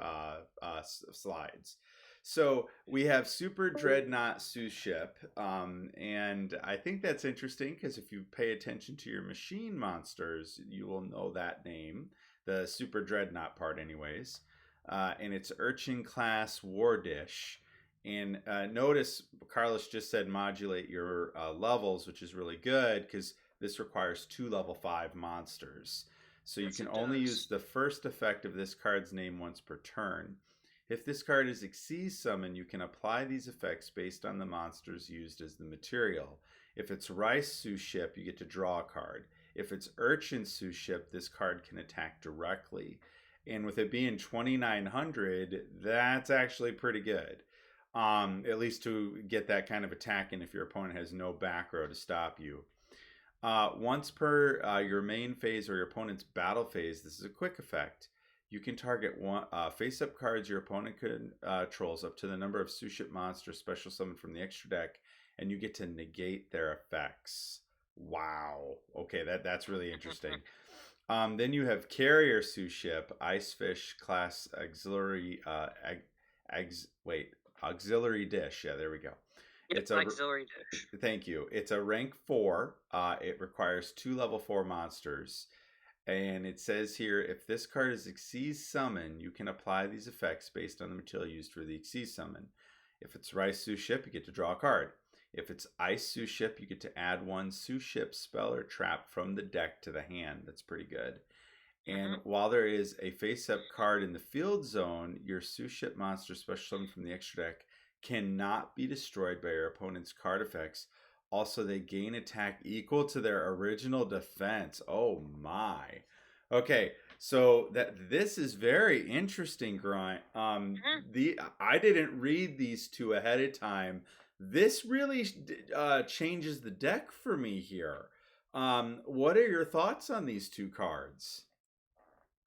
slides. So we have Super Dreadnought Seuss ship, and I think that's interesting because if you pay attention to your machine monsters, you will know that name, the Super Dreadnought part, anyways. And it's Urchin class War Dish. And notice Carlos just said modulate your levels, which is really good because this requires 2 level 5 monsters. So you Yes, can it only use does. the first effect of this card's name once per turn. If this card is Xyz summon, you can apply these effects based on the monsters used as the material. If it's Rice Sous ship, you get to draw a card. If it's Urchin Sous ship, this card can attack directly. And with it being 2,900, that's actually pretty good. At least to get that kind of attack in if your opponent has no back row to stop you. Once per your main phase or your opponent's battle phase, this is a quick effect. You can target one face-up cards your opponent controls up to the number of Sous ship monsters special summoned from the extra deck, and you get to negate their effects. Wow. Okay, that's really interesting. Then you have Carrier Sous ship, Ice Fish class auxiliary. Auxiliary dish. Yeah, there we go. Yep, It's a auxiliary dish. Thank you. It's a rank 4. It requires 2 level 4 monsters. And it says here, if this card is Xyz summon, you can apply these effects based on the material used for the Xyz summon. If it's Rice Sous ship, you get to draw a card. If it's Ice Sous ship, you get to add 1 Sous ship spell or trap from the deck to the hand. That's pretty good. And while there is a face-up card in the field zone, your Sous ship monster special summon from the extra deck cannot be destroyed by your opponent's card effects. Also, they gain attack equal to their original defense. Oh my. Okay, so this is very interesting, Grunt. I didn't read these two ahead of time. This really changes the deck for me here. What are your thoughts on these two cards?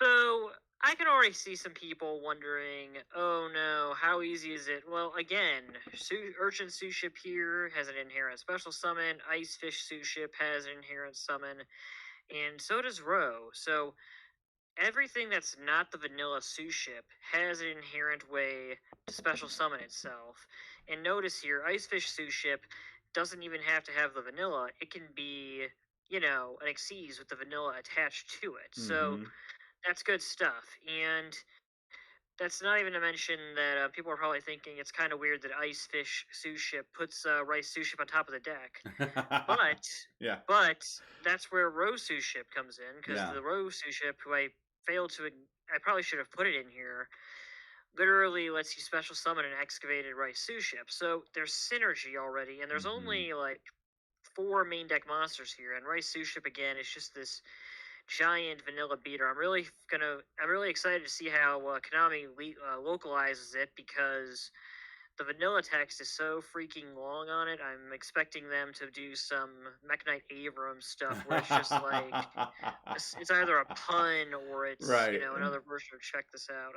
So I can already see some people wondering, oh no, how easy is it? Well, again, Urchin Sous ship here has an inherent special summon. Ice Fish Sous ship has an inherent summon, and so does Row. So everything that's not the vanilla Sous ship has an inherent way to special summon itself. And notice here, Ice Fish Sous ship doesn't even have to have the vanilla. It can be, an Xyz with the vanilla attached to it. So Mm-hmm. that's good stuff. And that's not even to mention that people are probably thinking it's kind of weird that Ice Fish Sous Ship puts Rice Sous Ship on top of the deck. But Yeah. but that's where Rose Sous Ship comes in, because Yeah. the Rose Sous Ship, who I failed to, I probably should have put it in here, literally lets you special summon an excavated Rice Sous Ship. So there's synergy already, and there's Hmm. only like 4 main deck monsters here, and Rice Sous Ship again is just this giant vanilla beater. I'm really excited to see how Konami localizes it, because the vanilla text is so freaking long on it. I'm expecting them to do some Mekk-Knight Avram stuff where it's just like it's either a pun or it's Right. another version of check this out.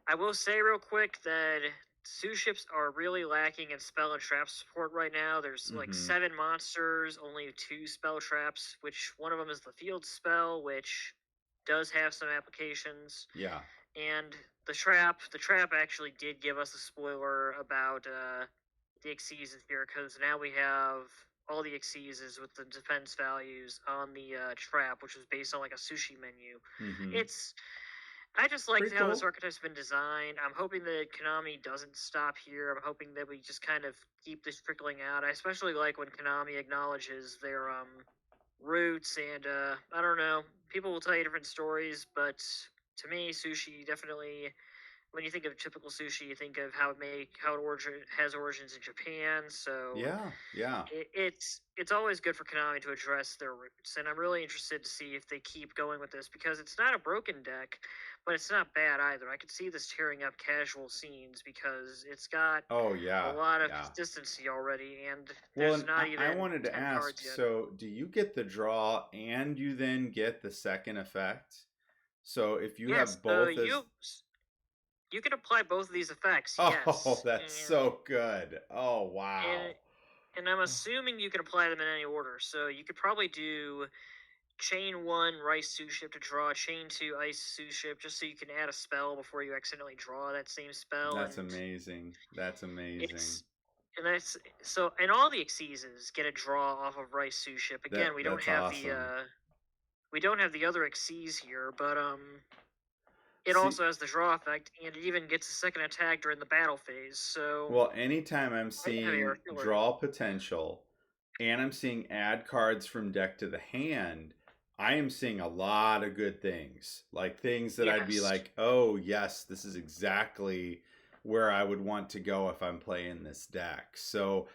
I will say real quick that sous ships are really lacking in spell and trap support right now. There's like Hmm. 7 monsters, only 2 spell traps, which one of them is the field spell, which does have some applications. Yeah. And the trap actually did give us a spoiler about the Xyzs here, because now we have all the Xyzs with the defense values on the trap, which was based on like a sushi menu. Hmm. It's I just like Pretty how this cool. archetype's been designed. I'm hoping that Konami doesn't stop here. I'm hoping that we just kind of keep this trickling out. I especially like when Konami acknowledges their roots, and I don't know. People will tell you different stories, but to me, sushi definitely. When you think of typical sushi, you think of how it has origins in Japan. So Yeah. Yeah. it's always good for Konami to address their roots, and I'm really interested to see if they keep going with this, because it's not a broken deck, but it's not bad either. I could see this tearing up casual scenes because it's got Oh a yeah. lot of Yeah. consistency already, and Well, there's and not I even wanted to 10 ask, cards yet. so do you get the draw and you then get the second effect? So if you Yes, have both as you can apply both of these effects, oh, yes, that's so good. Oh, and wow. and I'm assuming you can apply them in any order. So you could probably do chain 1 Rice Sous Ship to draw, chain 2 Ice Sous Ship, just so you can add a spell before you accidentally draw that same spell, That's and amazing. That's amazing. it's and that's so and all the Xyzs get a draw off of Rice Sous Ship. Again, That's awesome. we don't have the other Xyz here, but it See, also has the draw effect, and it even gets a second attack during the battle phase. So well, anytime I'm quite heavy seeing artillery. draw potential and I'm seeing add cards from deck to the hand, I am seeing a lot of good things. Like things that I'd be Yes. like, oh, yes, this is exactly where I would want to go if I'm playing this deck. So,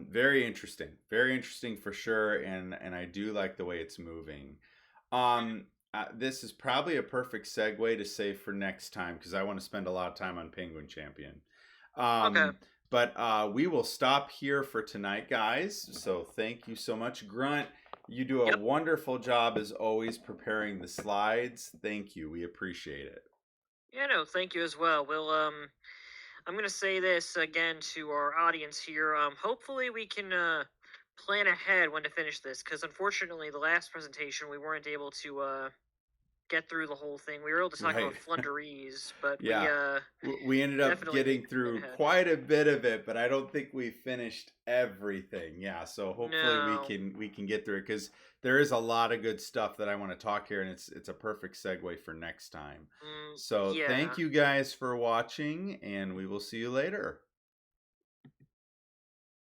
very interesting. Very interesting for sure. And I do like the way it's moving. Mhm. This is probably a perfect segue to save for next time because I want to spend a lot of time on Penguin Champion. Okay. Um, but we will stop here for tonight, guys. So thank you so much, Grunt. You do a Yep. wonderful job as always preparing the slides. Thank you. We appreciate it. Yeah, no, thank you as well. I'm gonna say this again to our audience here. Hopefully we can plan ahead when to finish this, because unfortunately the last presentation we weren't able to get through the whole thing. We were able to talk Right. about Flunderies, but Yeah. We ended up definitely need getting to plan through ahead. quite a bit of it, but I don't think we finished everything. Yeah, so hopefully No. we can get through it because there is a lot of good stuff that I want to talk here, and it's a perfect segue for next time. So thank Yeah. you guys for watching, and we will see you later.